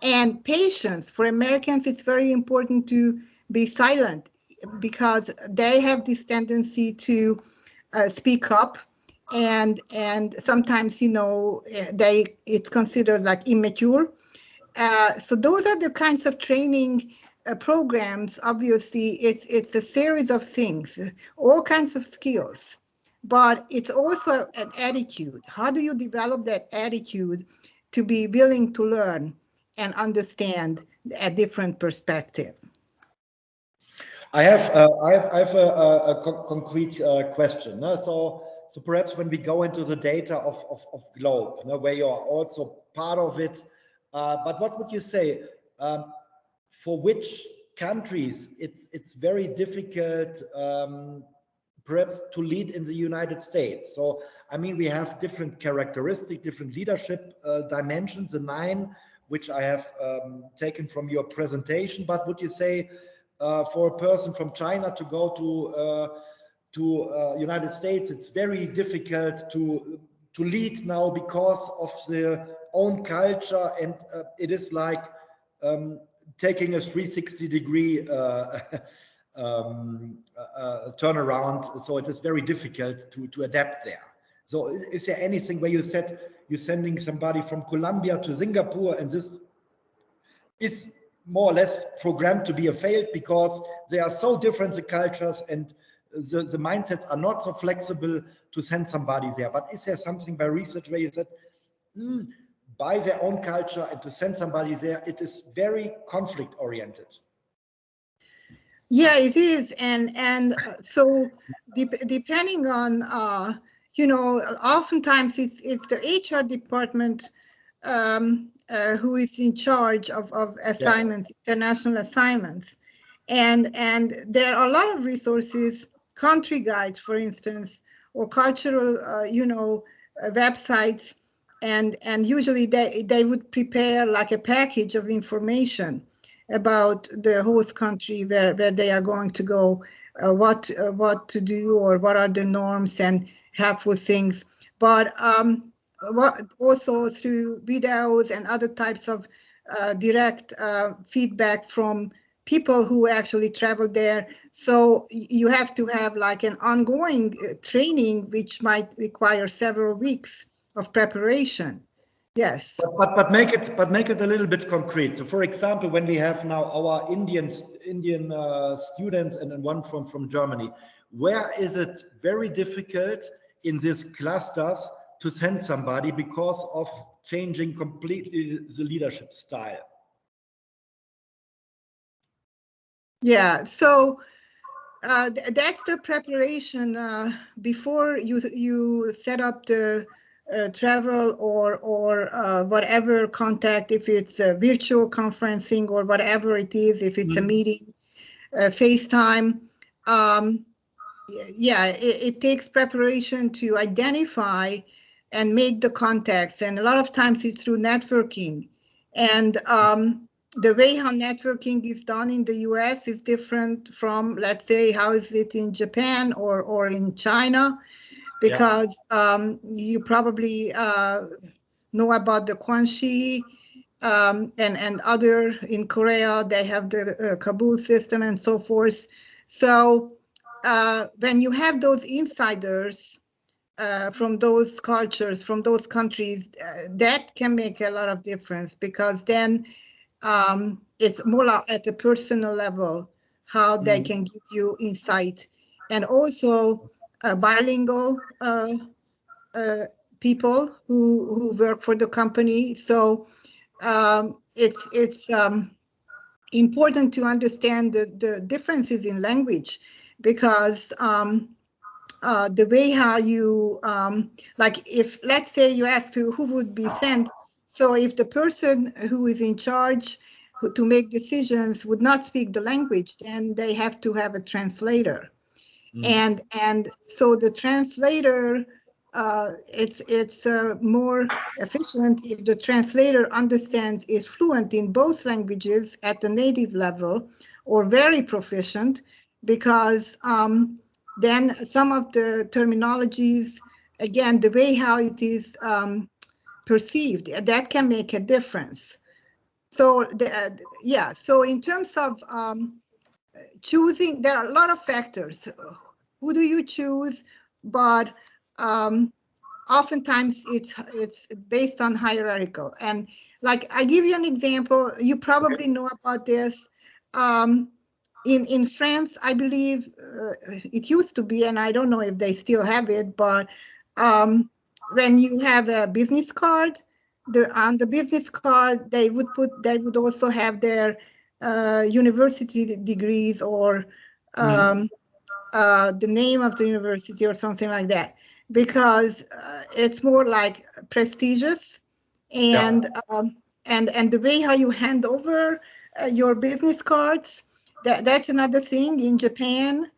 And patience. For Americans, it's very important to be silent because they have this tendency to speak up, and sometimes it's considered like immature. So those are the kinds of training programs. Obviously, it's a series of things, all kinds of skills, but it's also an attitude. How do you develop that attitude to be willing to learn and understand a different perspective? I have a concrete question. So perhaps when we go into the data of Globe, where you are also part of it, but what would you say for which countries it's very difficult perhaps to lead in the United States? So I mean, we have different characteristics, different leadership dimensions, the 9 which I have taken from your presentation. But would you say for a person from China to go to United States, it's very difficult to lead now because of the own culture, and it is like taking a 360-degree turnaround. So it is very difficult to adapt there. So is there anything where you said you're sending somebody from Colombia to Singapore, and this is more or less programmed to be a failed because they are so different, the cultures, and the mindsets are not so flexible to send somebody there? But is there something by research where you said, by their own culture and to send somebody there, it is very conflict oriented? Yeah, it is. And so depending on, oftentimes it's the HR department who is in charge of assignments, international assignments. And there are a lot of resources, country guides, for instance, or cultural, websites. And usually they would prepare like a package of information about the host country where they are going to go, what to do, or what are the norms and helpful things. But also through videos and other types of direct feedback from people who actually travel there. So you have to have like an ongoing training, which might require several weeks of preparation. Yes. But make it a little bit concrete. So, for example, when we have now our Indian students and one from Germany, where is it very difficult in these clusters to send somebody because of changing completely the leadership style? Yeah. So that's the preparation before you set up the travel or whatever contact, if it's virtual conferencing or whatever it is, if it's a meeting, FaceTime. Yeah, it takes preparation to identify and make the contacts. And a lot of times it's through networking. And the way how networking is done in the US is different from, let's say, how is it in Japan or in China, because you probably know about the Kwanshi and other in Korea, they have the Kabul system and so forth. So when you have those insiders from those cultures, from those countries, that can make a lot of difference, because then it's more at a personal level how they can give you insight. And also bilingual people who work for the company. So it's important to understand the differences in language, because the way how you like, if let's say you ask who would be sent, so if the person who is in charge to make decisions would not speak the language, then they have to have a translator. And so the translator, it's more efficient if the translator understands, is fluent in both languages at the native level or very proficient, because then some of the terminologies, again, the way how it is perceived, that can make a difference. So yeah, so in terms of choosing, there are a lot of factors. Who do you choose? But oftentimes it's based on hierarchical. And like, I give you an example, you probably know about this. In France, I believe it used to be, and I don't know if they still have it, but when you have a business card, on the business card they would also have their university degrees, or the name of the university or something like that, because it's more like prestigious. And and the way how you hand over your business cards, that's another thing. In Japan,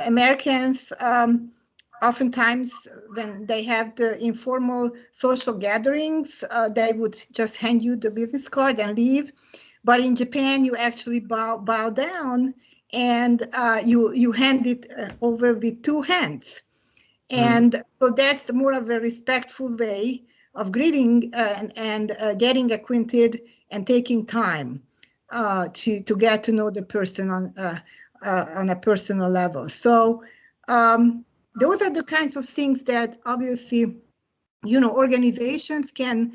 Americans oftentimes, when they have the informal social gatherings, they would just hand you the business card and leave. But in Japan, you actually bow down, and you hand it over with two hands. And so that's more of a respectful way of greeting and getting acquainted and taking time to get to know the person on a personal level. So those are the kinds of things that obviously, organizations can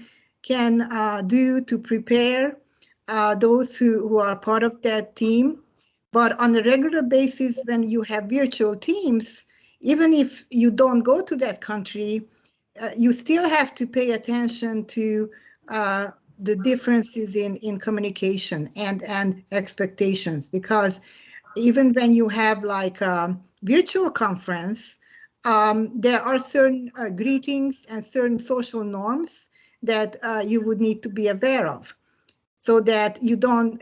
do to prepare those who are part of that team. But on a regular basis, when you have virtual teams, even if you don't go to that country, you still have to pay attention to the differences in communication and expectations, because even when you have like a virtual conference, there are certain greetings and certain social norms that you would need to be aware of, so that you don't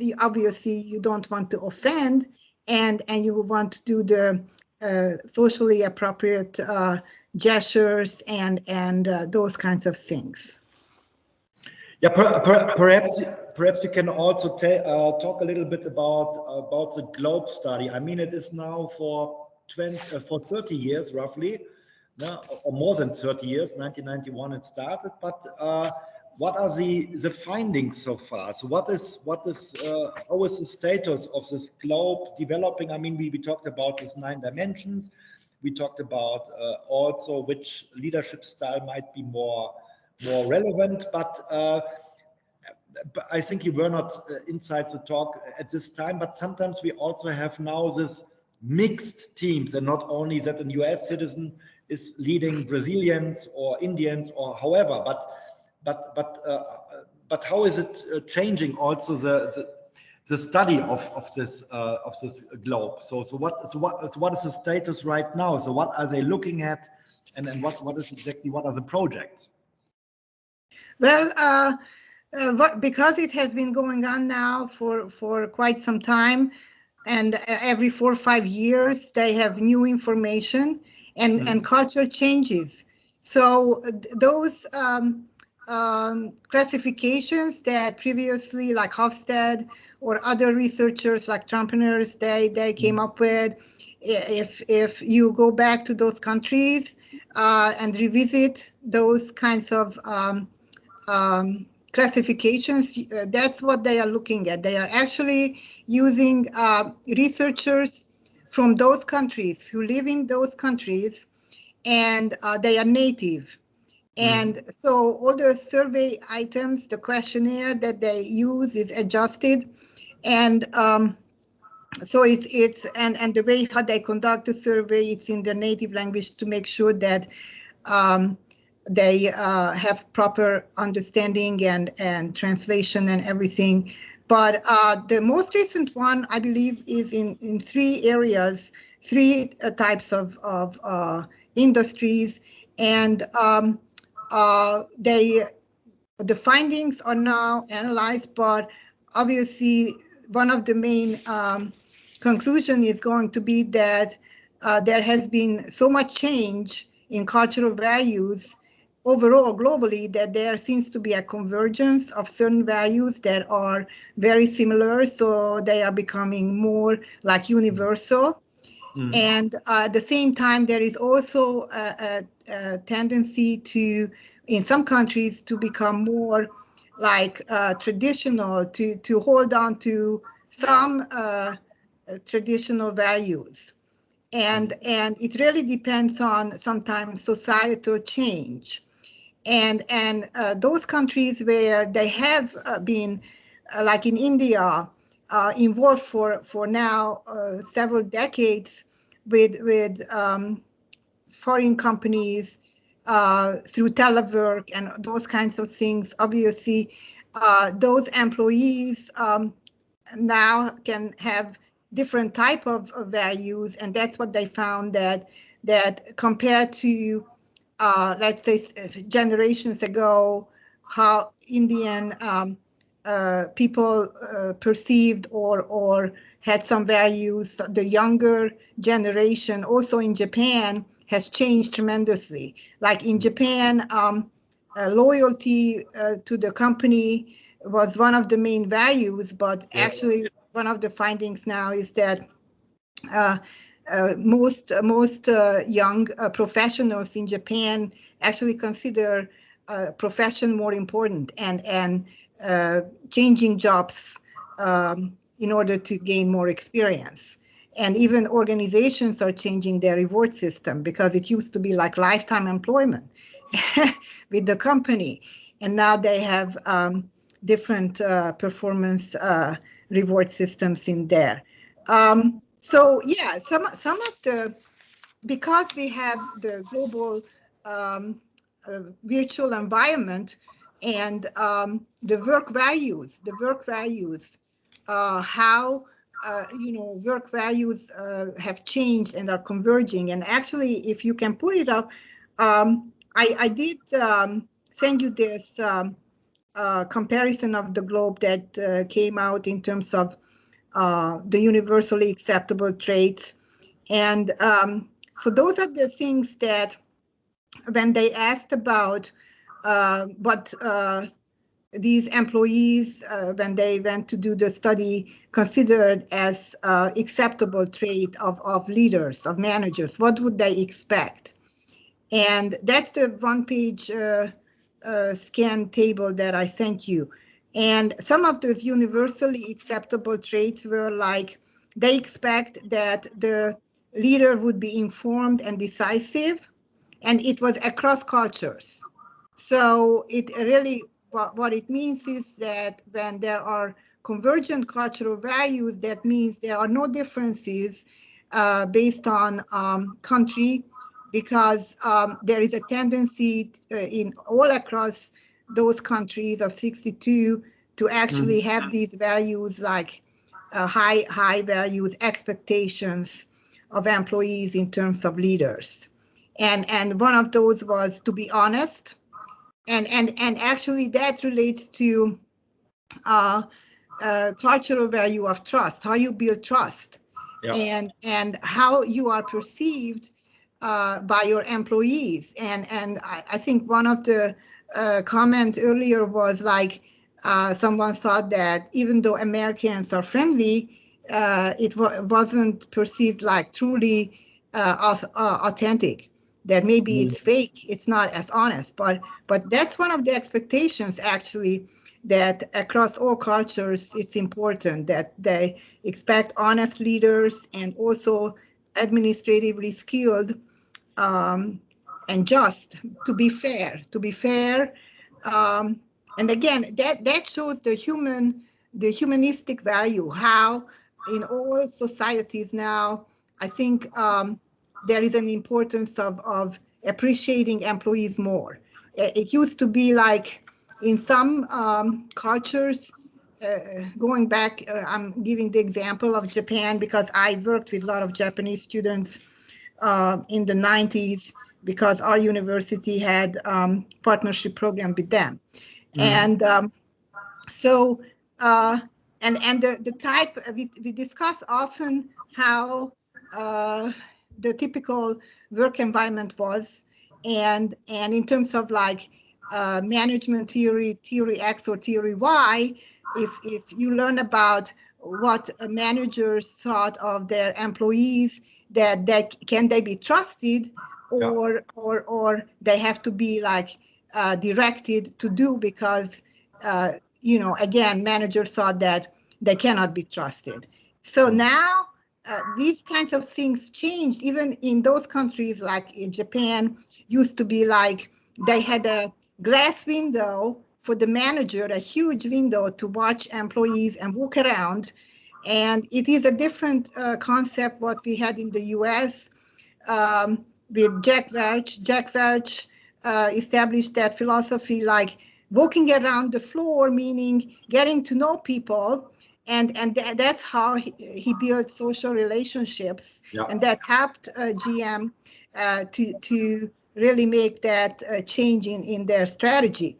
want to offend, and you want to do the socially appropriate gestures and those kinds of things. Yeah, perhaps you can also talk a little bit about the Globe study. I mean, it is now for 30 years roughly, no, or more than 30 years. 1991 it started, but what are the findings so far? So how is the status of this globe developing? I mean, we talked about these 9 dimensions. We talked about also which leadership style might be more relevant, but I think you were not inside the talk at this time, but sometimes we also have now this mixed teams, and not only that an US citizen is leading Brazilians or Indians or however, but how is it changing also the study of this globe? So what is the status right now? So what are they looking at, and then what are the projects? Well, because it has been going on now for quite some time, and every 4 or 5 years they have new information, and culture changes. So those classifications that previously, like Hofstede or other researchers like entrepreneurs, they came up with, if you go back to those countries and revisit those kinds of classifications, that's what they are looking at. They are actually using researchers from those countries who live in those countries, and they are native. And so all the survey items, the questionnaire that they use is adjusted, and so it's and the way how they conduct the survey, it's in their native language to make sure that they have proper understanding and translation and everything. But the most recent one, I believe, is in 3 areas, 3 types of industries, and the findings are now analyzed. But obviously, one of the main conclusion is going to be that there has been so much change in cultural values overall globally that there seems to be a convergence of certain values that are very similar, so they are becoming more like universal. And at the same time, there is also a tendency to, in some countries, to become more like traditional, to hold on to some traditional values. And it really depends on sometimes societal change. And those countries where they have been, like in India, involved for now several decades with foreign companies through telework and those kinds of things. Obviously, those employees now can have different type of values, and that's what they found, that compared to let's say generations ago, how Indian people perceived or had some values, the younger generation also in Japan has changed tremendously. Like in Japan, loyalty to the company was one of the main values, but actually one of the findings now is that most young professionals in Japan actually consider profession more important, and changing jobs in order to gain more experience. And even organizations are changing their reward system, because it used to be like lifetime employment with the company, and now they have different performance reward systems in there. So yeah, some of the, because we have the global virtual environment, and the work values, how work values have changed and are converging. And actually, if you can put it up, I did send you this comparison of the globe that came out in terms of the universally acceptable traits. And so those are the things that, when they asked about what these employees, when they went to do the study, considered as acceptable trait of leaders, of managers, what would they expect? And that's the one-page scan table that I sent you. And some of those universally acceptable traits were like, they expect that the leader would be informed and decisive, and it was across cultures. So it really, what it means is that when there are convergent cultural values, that means there are no differences based on country, because there is a tendency in all across those countries of 62 to actually have these values, like high values, expectations of employees in terms of leaders. And one of those was to be honest. And actually that relates to cultural value of trust, how you build trust, and how you are perceived by your employees. And I think one of the comments earlier was like, someone thought that even though Americans are friendly, it wasn't perceived like truly authentic, that maybe it's fake, it's not as honest. But that's one of the expectations, actually, that across all cultures, it's important that they expect honest leaders and also administratively skilled and just, to be fair. And again, that shows the humanistic value, how in all societies now, I think there is an importance of appreciating employees more. It used to be like in some cultures, going back, I'm giving the example of Japan because I worked with a lot of Japanese students in the 90s, because our university had partnership program with them. And so, and the type, we discuss often how the typical work environment was, and in terms of like management theory X or theory Y, if you learn about what managers thought of their employees, that can they be trusted, or they have to be like directed to do, because again, managers thought that they cannot be trusted. So now these kinds of things changed. Even in those countries, like in Japan, used to be like they had a glass window for the manager, a huge window to watch employees and walk around. And it is a different concept what we had in the US with Jack Welch. Jack Welch established that philosophy, like walking around the floor, meaning getting to know people. And that's how he built social relationships. And that helped GM to really make that change in their strategy.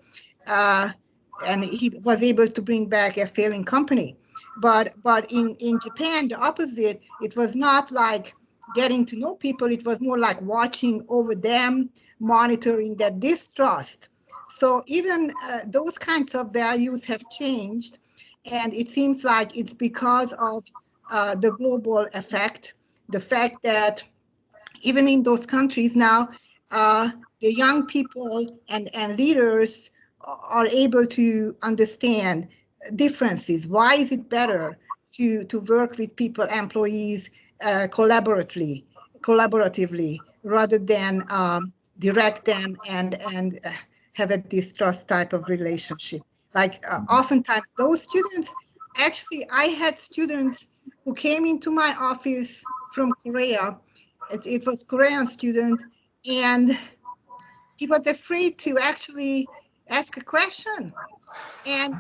And he was able to bring back a failing company. But in Japan, the opposite, it was not like getting to know people, it was more like watching over them, monitoring that distrust. So even those kinds of values have changed, and it seems like it's because of the global effect, the fact that even in those countries now, the young people and leaders are able to understand differences. Why is it better to work with people, employees, collaboratively, rather than direct them and have a distrust type of relationship? Like oftentimes those students, actually, I had students who came into my office from Korea. It was Korean student, and he was afraid to actually ask a question. And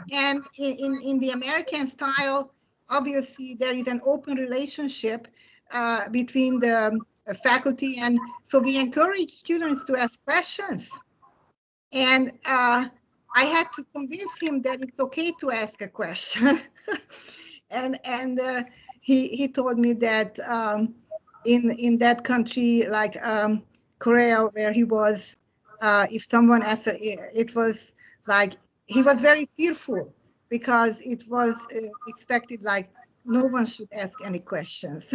in the American style, obviously there is an open relationship between the faculty, and so we encourage students to ask questions. And I had to convince him that it's okay to ask a question. and he told me that in that country, like Korea, where he was, if someone asked, it was like he was very fearful, because it was expected like no one should ask any questions.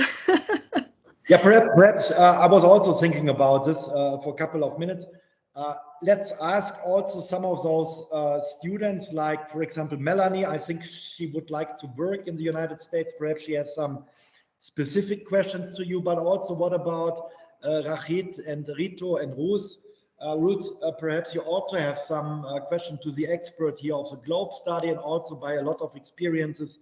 Yeah, perhaps I was also thinking about this for a couple of minutes. Let's ask also some of those students, like, for example, Melanie. I think she would like to work in the United States. Perhaps she has some specific questions to you, but also what about Rachid and Rito and Ruth? Ruth, perhaps you also have some question to the expert here of the Globe study, and also by a lot of experiences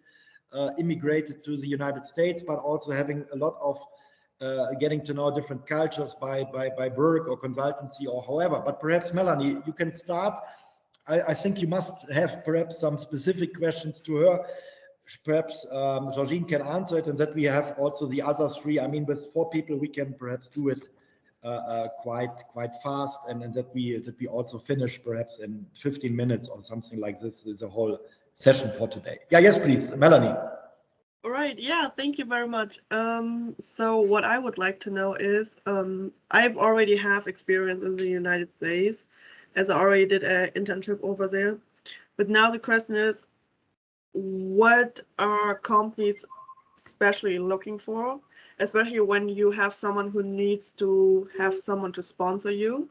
immigrated to the United States, but also having a lot of getting to know different cultures by work or consultancy or however. But perhaps Melanie, you can start. I think you must have perhaps some specific questions to her. Perhaps Georgine can answer it, and that we have also the other three. I mean, with 4 people, we can perhaps do it quite fast, and that we also finish perhaps in 15 minutes or something like this. Is a whole session for today. Yeah, yes, please, Melanie. All right. Yeah, thank you very much. So what I would like to know is, I've already have experience in the United States, as I already did an internship over there. But now the question is, what are companies especially looking for, especially when you have someone who needs to have someone to sponsor you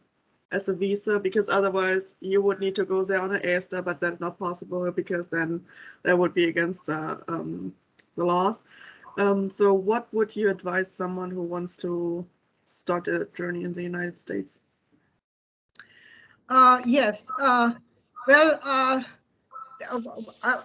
as a visa, because otherwise you would need to go there on an ESTA, but that's not possible because then that would be against the laws. So what would you advise someone who wants to start a journey in the United States? Yes. Well,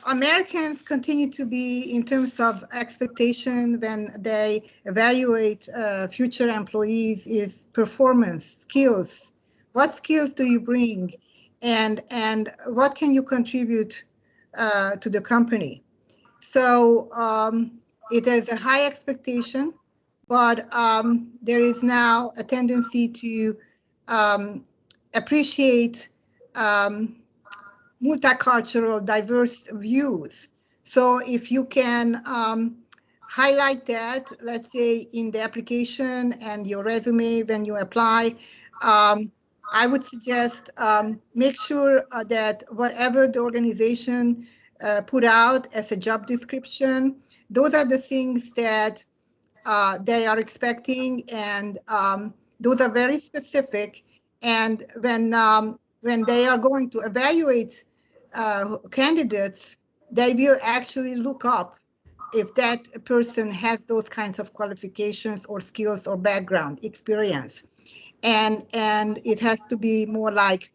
Americans continue to be, in terms of expectation when they evaluate future employees, is performance, skills. What skills do you bring, and what can you contribute to the company? So it is a high expectation, but there is now a tendency to appreciate multicultural, diverse views. So if you can highlight that, let's say in the application and your resume when you apply, I would suggest make sure that whatever the organization put out as a job description, those are the things that they are expecting, and those are very specific. And when they are going to evaluate candidates, they will actually look up if that person has those kinds of qualifications or skills or background experience. And it has to be more like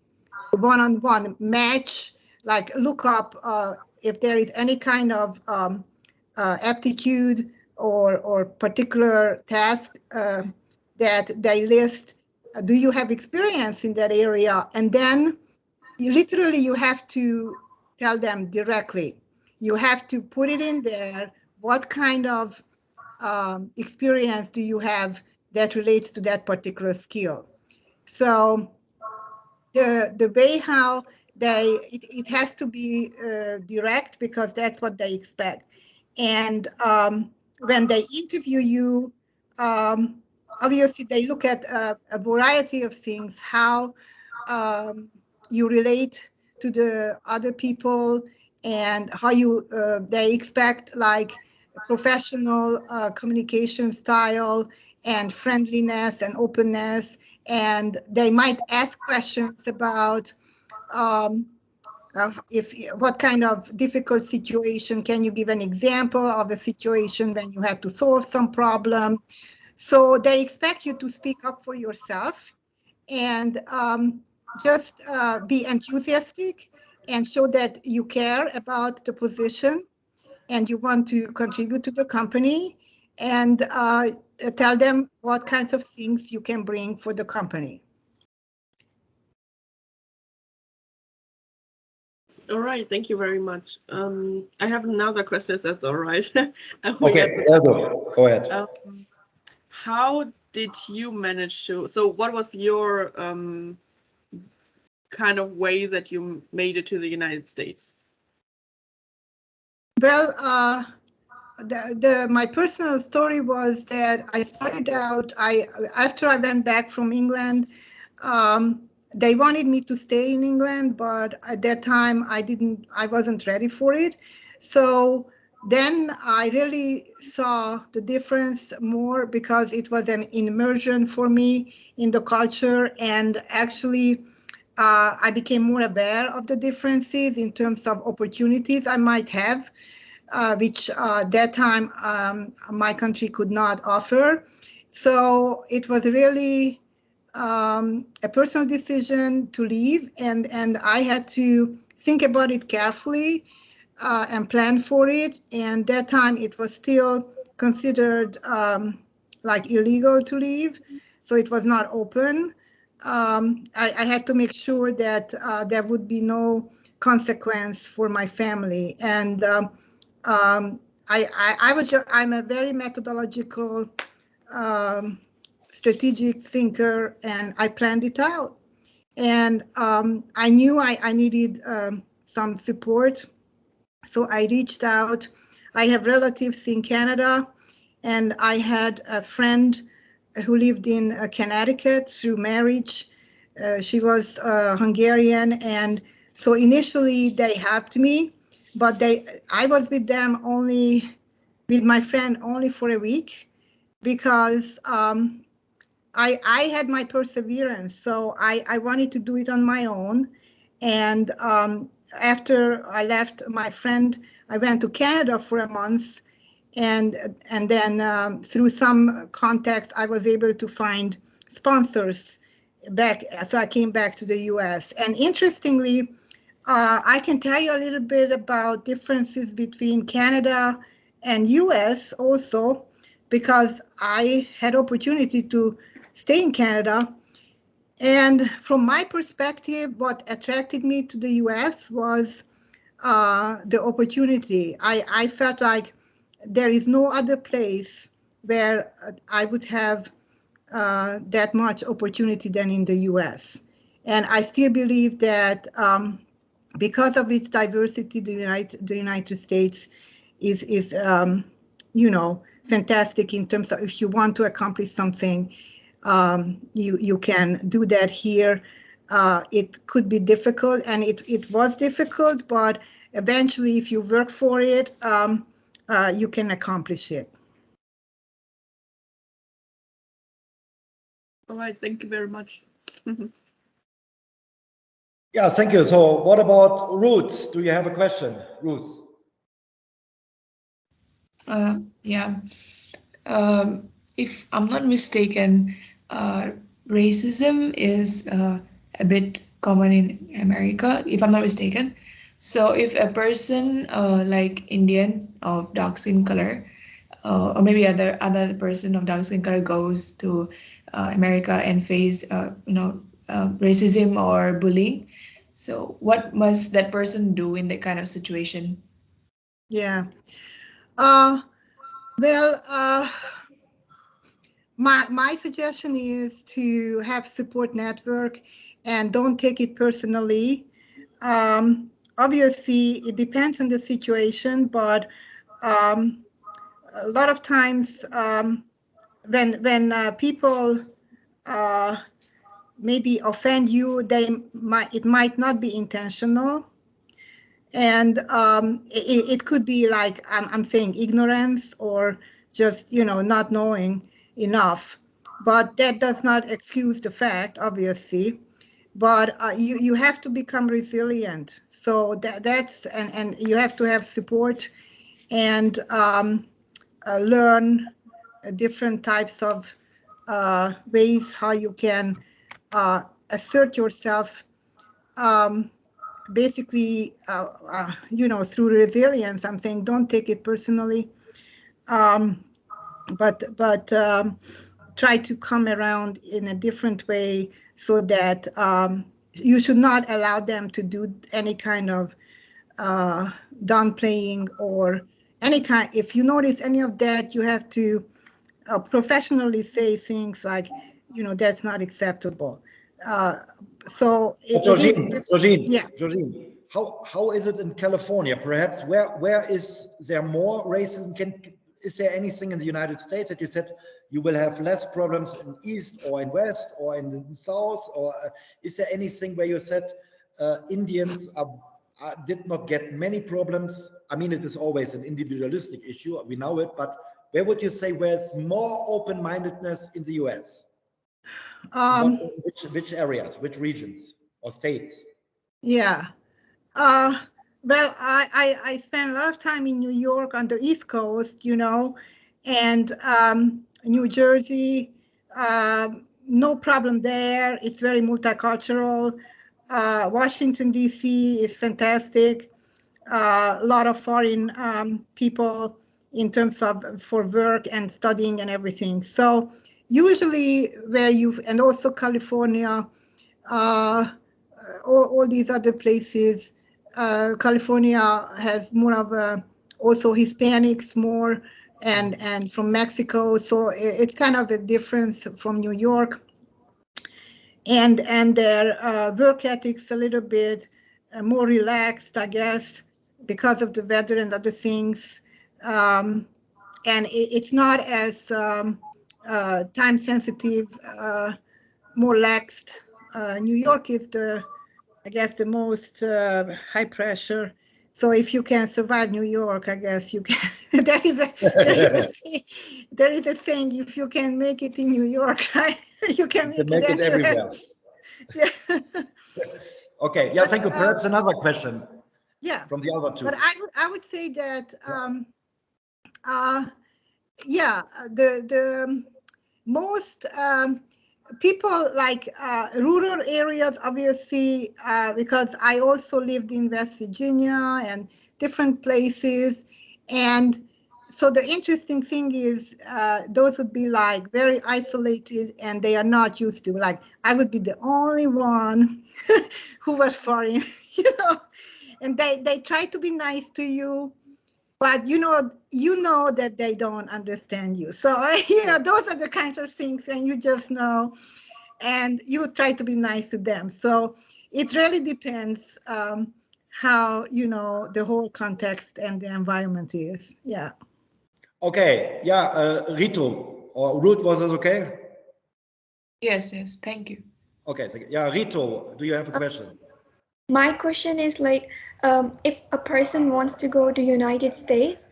one-on-one match, like look up if there is any kind of aptitude or particular task that they list. Do you have experience in that area? And then literally you have to tell them directly. You have to put it in there. What kind of experience do you have that relates to that particular skill? So the way how it has to be direct, because that's what they expect. And when they interview you, obviously they look at a variety of things, how you relate to the other people, and how you they expect like professional communication style and friendliness and openness. And they might ask questions about what kind of difficult situation, can you give an example of a situation when you had to solve some problem? So they expect you to speak up for yourself, and just be enthusiastic and show that you care about the position and you want to contribute to the company, and tell them what kinds of things you can bring for the company. All right, thank you very much. I have another question, if that's all right. Okay, go ahead. How did you manage to, so what was your kind of way that you made it to the United States? Well, my personal story was that I started out, after I went back from England, they wanted me to stay in England, but at that time I wasn't ready for it. So then I really saw the difference more because it was an immersion for me in the culture, and actually I became more aware of the differences in terms of opportunities I might have, which that time my country could not offer. So it was really a personal decision to leave, and I had to think about it carefully and plan for it. And that time it was still considered like illegal to leave, so it was not open. I had to make sure that there would be no consequence for my family. And I'm a very methodological, strategic thinker, and I planned it out. And I knew I needed some support, so I reached out. I have relatives in Canada, and I had a friend who lived in Connecticut through marriage. She was Hungarian, and so initially they helped me, but I was with them only, with my friend only for a week, because I had my perseverance, so I wanted to do it on my own. And after I left my friend, I went to Canada for a month, and then through some contacts, I was able to find sponsors back. So I came back to the U.S. And interestingly, I can tell you a little bit about differences between Canada and U.S. also, because I had opportunity to stay in Canada. And from my perspective, what attracted me to the U.S. was the opportunity. I felt like there is no other place where I would have that much opportunity than in the U.S. And I still believe that because of its diversity, the United States is fantastic in terms of, if you want to accomplish something, you can do that here. It could be difficult, and it was difficult, but eventually, if you work for it, you can accomplish it. All right, thank you very much. Yeah, thank you. So what about Ruth? Do you have a question, Ruth? Yeah. If I'm not mistaken, racism is a bit common in America, if I'm not mistaken. So if a person like Indian of dark skin color, or maybe other person of dark skin color goes to America and face racism or bullying, so what must that person do in that kind of situation? Yeah. Well, my suggestion is to have support network and don't take it personally. Obviously, it depends on the situation, but a lot of times when people maybe offend you, it might not be intentional, and it could be like I'm saying ignorance, or just not knowing enough, but that does not excuse the fact, obviously. But you have to become resilient, so that's and you have to have support, and learn different types of ways how you can assert yourself, basically, through resilience. I'm saying don't take it personally, but try to come around in a different way, so that you should not allow them to do any kind of downplaying or any kind. If you notice any of that, you have to professionally say things like, that's not acceptable. So Georgine, yeah. Georgine, how is it in California? Perhaps where is there more racism? Is there anything in the United States that you said you will have less problems in East or in West or in the South? Or is there anything where you said Indians did not get many problems. I mean, it is always an individualistic issue, we know it, but where would you say where's more open-mindedness in the US? Which areas, which regions or states? Yeah. Well, I spent a lot of time in New York on the East Coast, and New Jersey, no problem there. It's very multicultural. Washington, D.C. is fantastic. A lot of foreign people in terms of for work and studying and everything. So usually and also California, all these other places, California has more of also Hispanics more and from Mexico. So it's kind of a difference from New York. And their work ethics a little bit more relaxed, I guess, because of the weather and other things. And it's not as time sensitive, more laxed. New York is I guess the most high pressure. So if you can survive New York, I guess you can. there is a thing. If you can make it in New York, right? You can make it everywhere. Yeah. Okay. Yeah. Thank you. Perhaps another question. Yeah. From the other two. But I would say that yeah, the most people like rural areas, obviously, because I also lived in West Virginia and different places. And so the interesting thing is those would be like very isolated and they are not used to, like, I would be the only one who was foreign, and they try to be nice to you, but you know that they don't understand you. So those are the kinds of things, and you just know, and you try to be nice to them. So it really depends how the whole context and the environment is. Yeah. Okay. Yeah. Rito or Ruth, was it okay? Yes. Thank you. Okay. So, yeah, Rito, do you have a question? My question is like, if a person wants to go to United States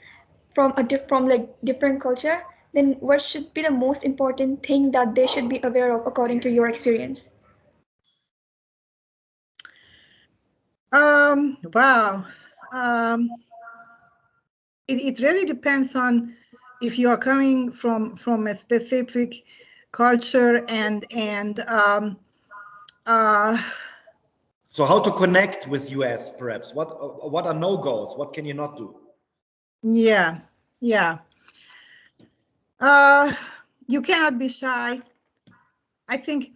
from different culture, then what should be the most important thing that they should be aware of according to your experience? Wow. It really depends on if you are coming from a specific culture and so how to connect with US, perhaps? What are no-goes? What can you not do? Yeah. You cannot be shy. I think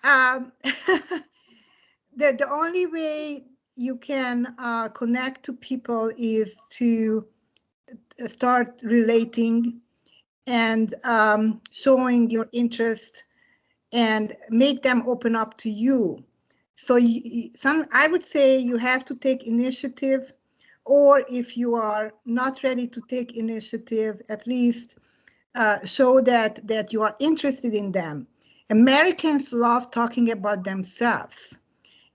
the only way you can connect to people is to start relating and showing your interest and make them open up to you. So I would say you have to take initiative, or if you are not ready to take initiative, at least show that you are interested in them. Americans love talking about themselves,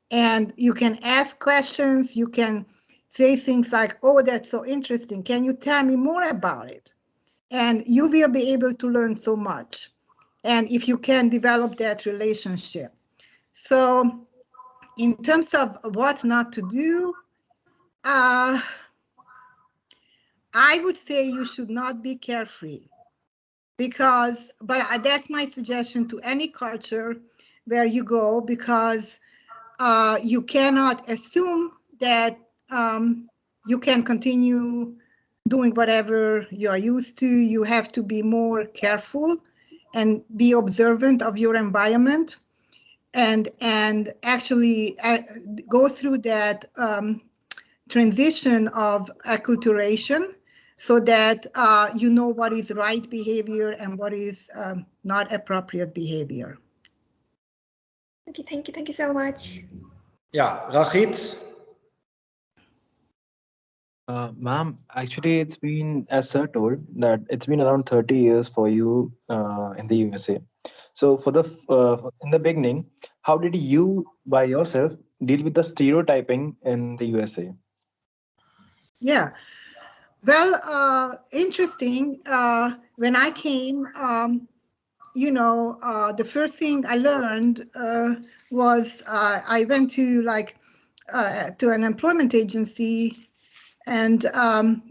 and you can ask questions. You can say things like, "Oh, that's so interesting. Can you tell me more about it?" And you will be able to learn so much. And if you can develop that relationship. So in terms of what not to do, I would say you should not be carefree, but that's my suggestion to any culture where you go, because you cannot assume that you can continue doing whatever you are used to. You have to be more careful and be observant of your environment, and actually go through that transition of acculturation, so that you know what is right behavior and what is not appropriate behavior. Okay, thank you so much. Yeah, Rachid. Ma'am, actually, it's been, as sir told, that it's been around 30 years for you in the USA. So, in the beginning, how did you by yourself deal with the stereotyping in the USA? Yeah. Well, interesting. When I came, the first thing I learned was I went to to an employment agency, and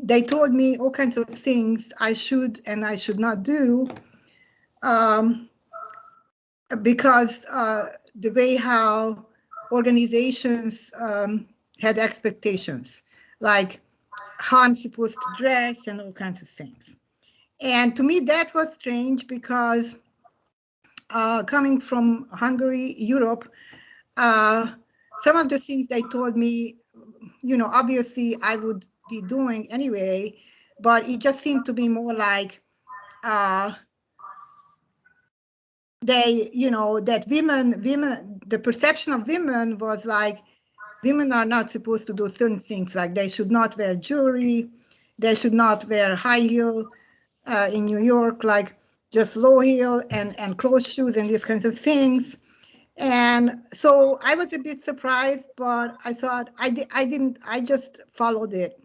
they told me all kinds of things I should and I should not do, because the way how organizations had expectations, like how I'm supposed to dress and all kinds of things. And to me, that was strange because coming from Hungary, Europe, some of the things they told me, obviously I would be doing anyway, but it just seemed to be more like that women, the perception of women was like, women are not supposed to do certain things, like they should not wear jewelry, they should not wear high heel in New York, like just low heel and closed shoes and these kinds of things. And so I was a bit surprised, but I thought I just followed it.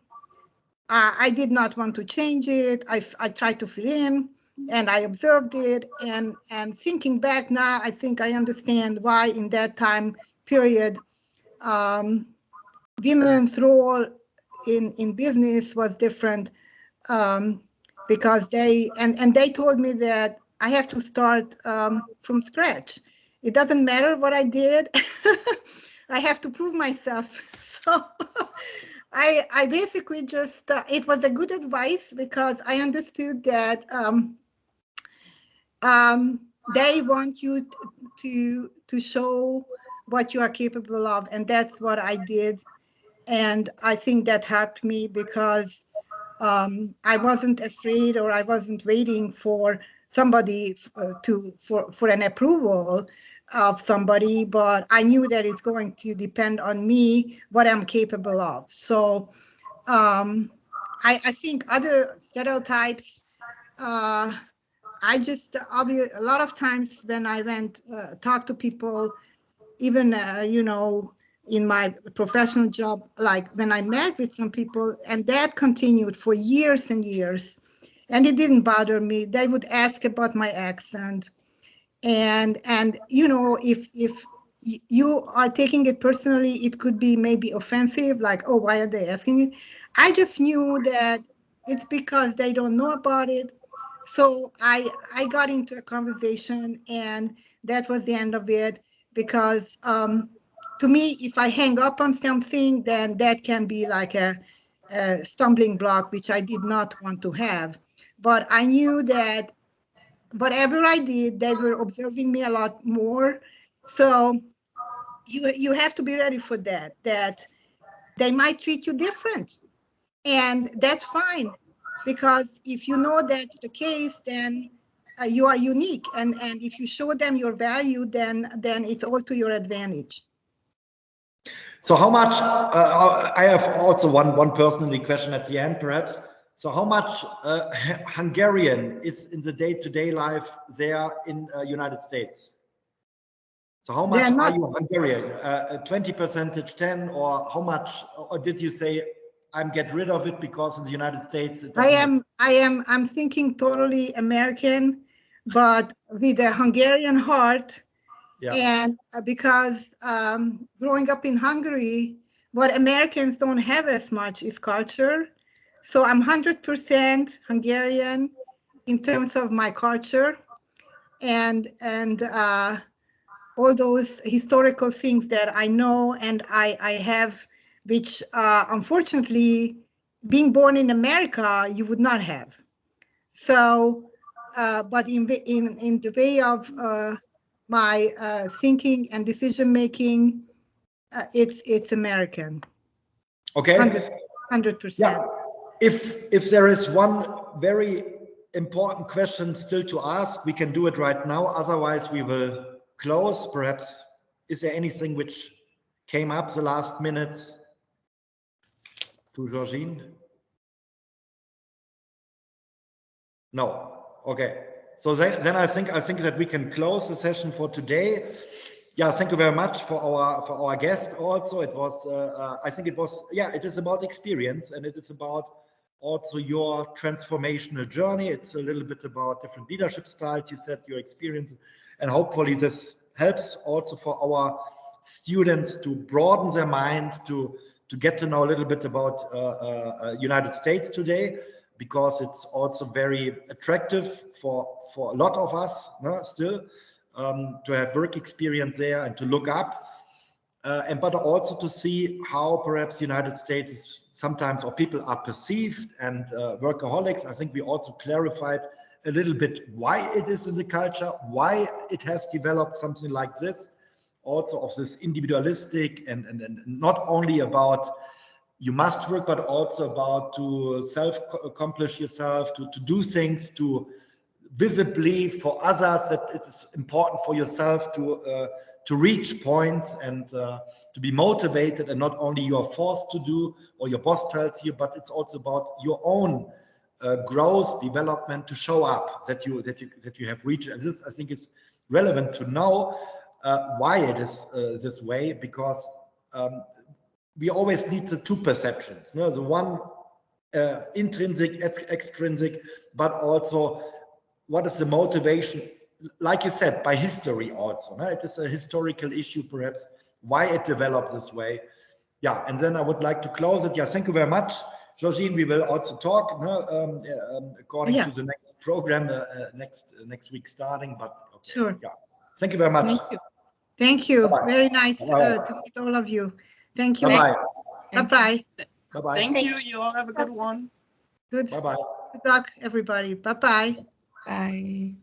I did not want to change it. I tried to fit in, and I observed it. And thinking back now, I think I understand why in that time period, women's role in business was different, because they told me that I have to start from scratch. It doesn't matter what I did. I have to prove myself. So I basically just, it was a good advice because I understood that they want you to show what you are capable of, and that's what I did. And I think that helped me because I wasn't afraid, or I wasn't waiting for somebody for an approval of somebody, but I knew that it's going to depend on me, what I'm capable of. So I think other stereotypes, I just, a lot of times when I went talk to people, even in my professional job, like when I met with some people, and that continued for years and years, and it didn't bother me. They would ask about my accent, and if you are taking it personally, it could be maybe offensive, like, oh, why are they asking it? I just knew that it's because they don't know about it. So I got into a conversation, and that was the end of it. Because to me, if I hang up on something, then that can be like a stumbling block, which I did not want to have. But I knew that whatever I did, they were observing me a lot more. So you have to be ready for that they might treat you different, and that's fine. Because if you know that's the case, then you are unique, and if you show them your value, then it's all to your advantage. So how much, I have also one personally question at the end, perhaps. So how much Hungarian is in the day-to-day life there in United States? So how much are you Hungarian? 20%, 10, or how much? Or did you say I'm get rid of it because in the United States it doesn't I'm thinking totally American, but with a Hungarian heart. Yeah. And because growing up in Hungary, what Americans don't have as much is culture. So I'm 100% Hungarian in terms of my culture, and all those historical things that I know and I have, which unfortunately, being born in America, you would not have. So, but in the way of my thinking and decision making, it's American. Okay. 100%. Yeah. If there is one very important question still to ask, we can do it right now. Otherwise, we will close. Perhaps, is there anything which came up the last minutes to Georgine? No. Okay. So then I think that we can close the session for today. yeah, thank you very much for our guest. Also, it was I think it was, yeah, it is about experience, and it is about also your transformational journey. It's a little bit about different leadership styles. You said your experience, and hopefully this helps also for our students to broaden their mind, to get to know a little bit about United States today, because it's also very attractive for a lot of us, no, still, to have work experience there and to look up, and but also to see how perhaps United States is sometimes, or people are perceived, and workaholics. I think we also clarified a little bit why it is in the culture, why it has developed something like this, also of this individualistic and not only about you must work, but also about to self-accomplish yourself, to do things, to visibly for others, that it is important for yourself to reach points and to be motivated, and not only you are forced to do or your boss tells you, but it's also about your own growth, development, to show up that you have reached. And this, I think, is relevant to know why it is this way, because we always need the two perceptions, no? The one intrinsic, extrinsic, but also what is the motivation, like you said, by history also, no? It is a historical issue perhaps why it develops this way. Yeah, and then I would like to close it. Yeah, thank you very much, Georgine. We will also talk, no? According to the next program, next week starting, but okay. Sure. Yeah, thank you very much. Thank you. Bye-bye. Very nice Bye-bye. to meet all of you. Thank you. Bye-bye. Bye-bye. Bye-bye. Thank you. You all have a good one. Good. Bye-bye. Good luck, everybody. Bye-bye. Bye.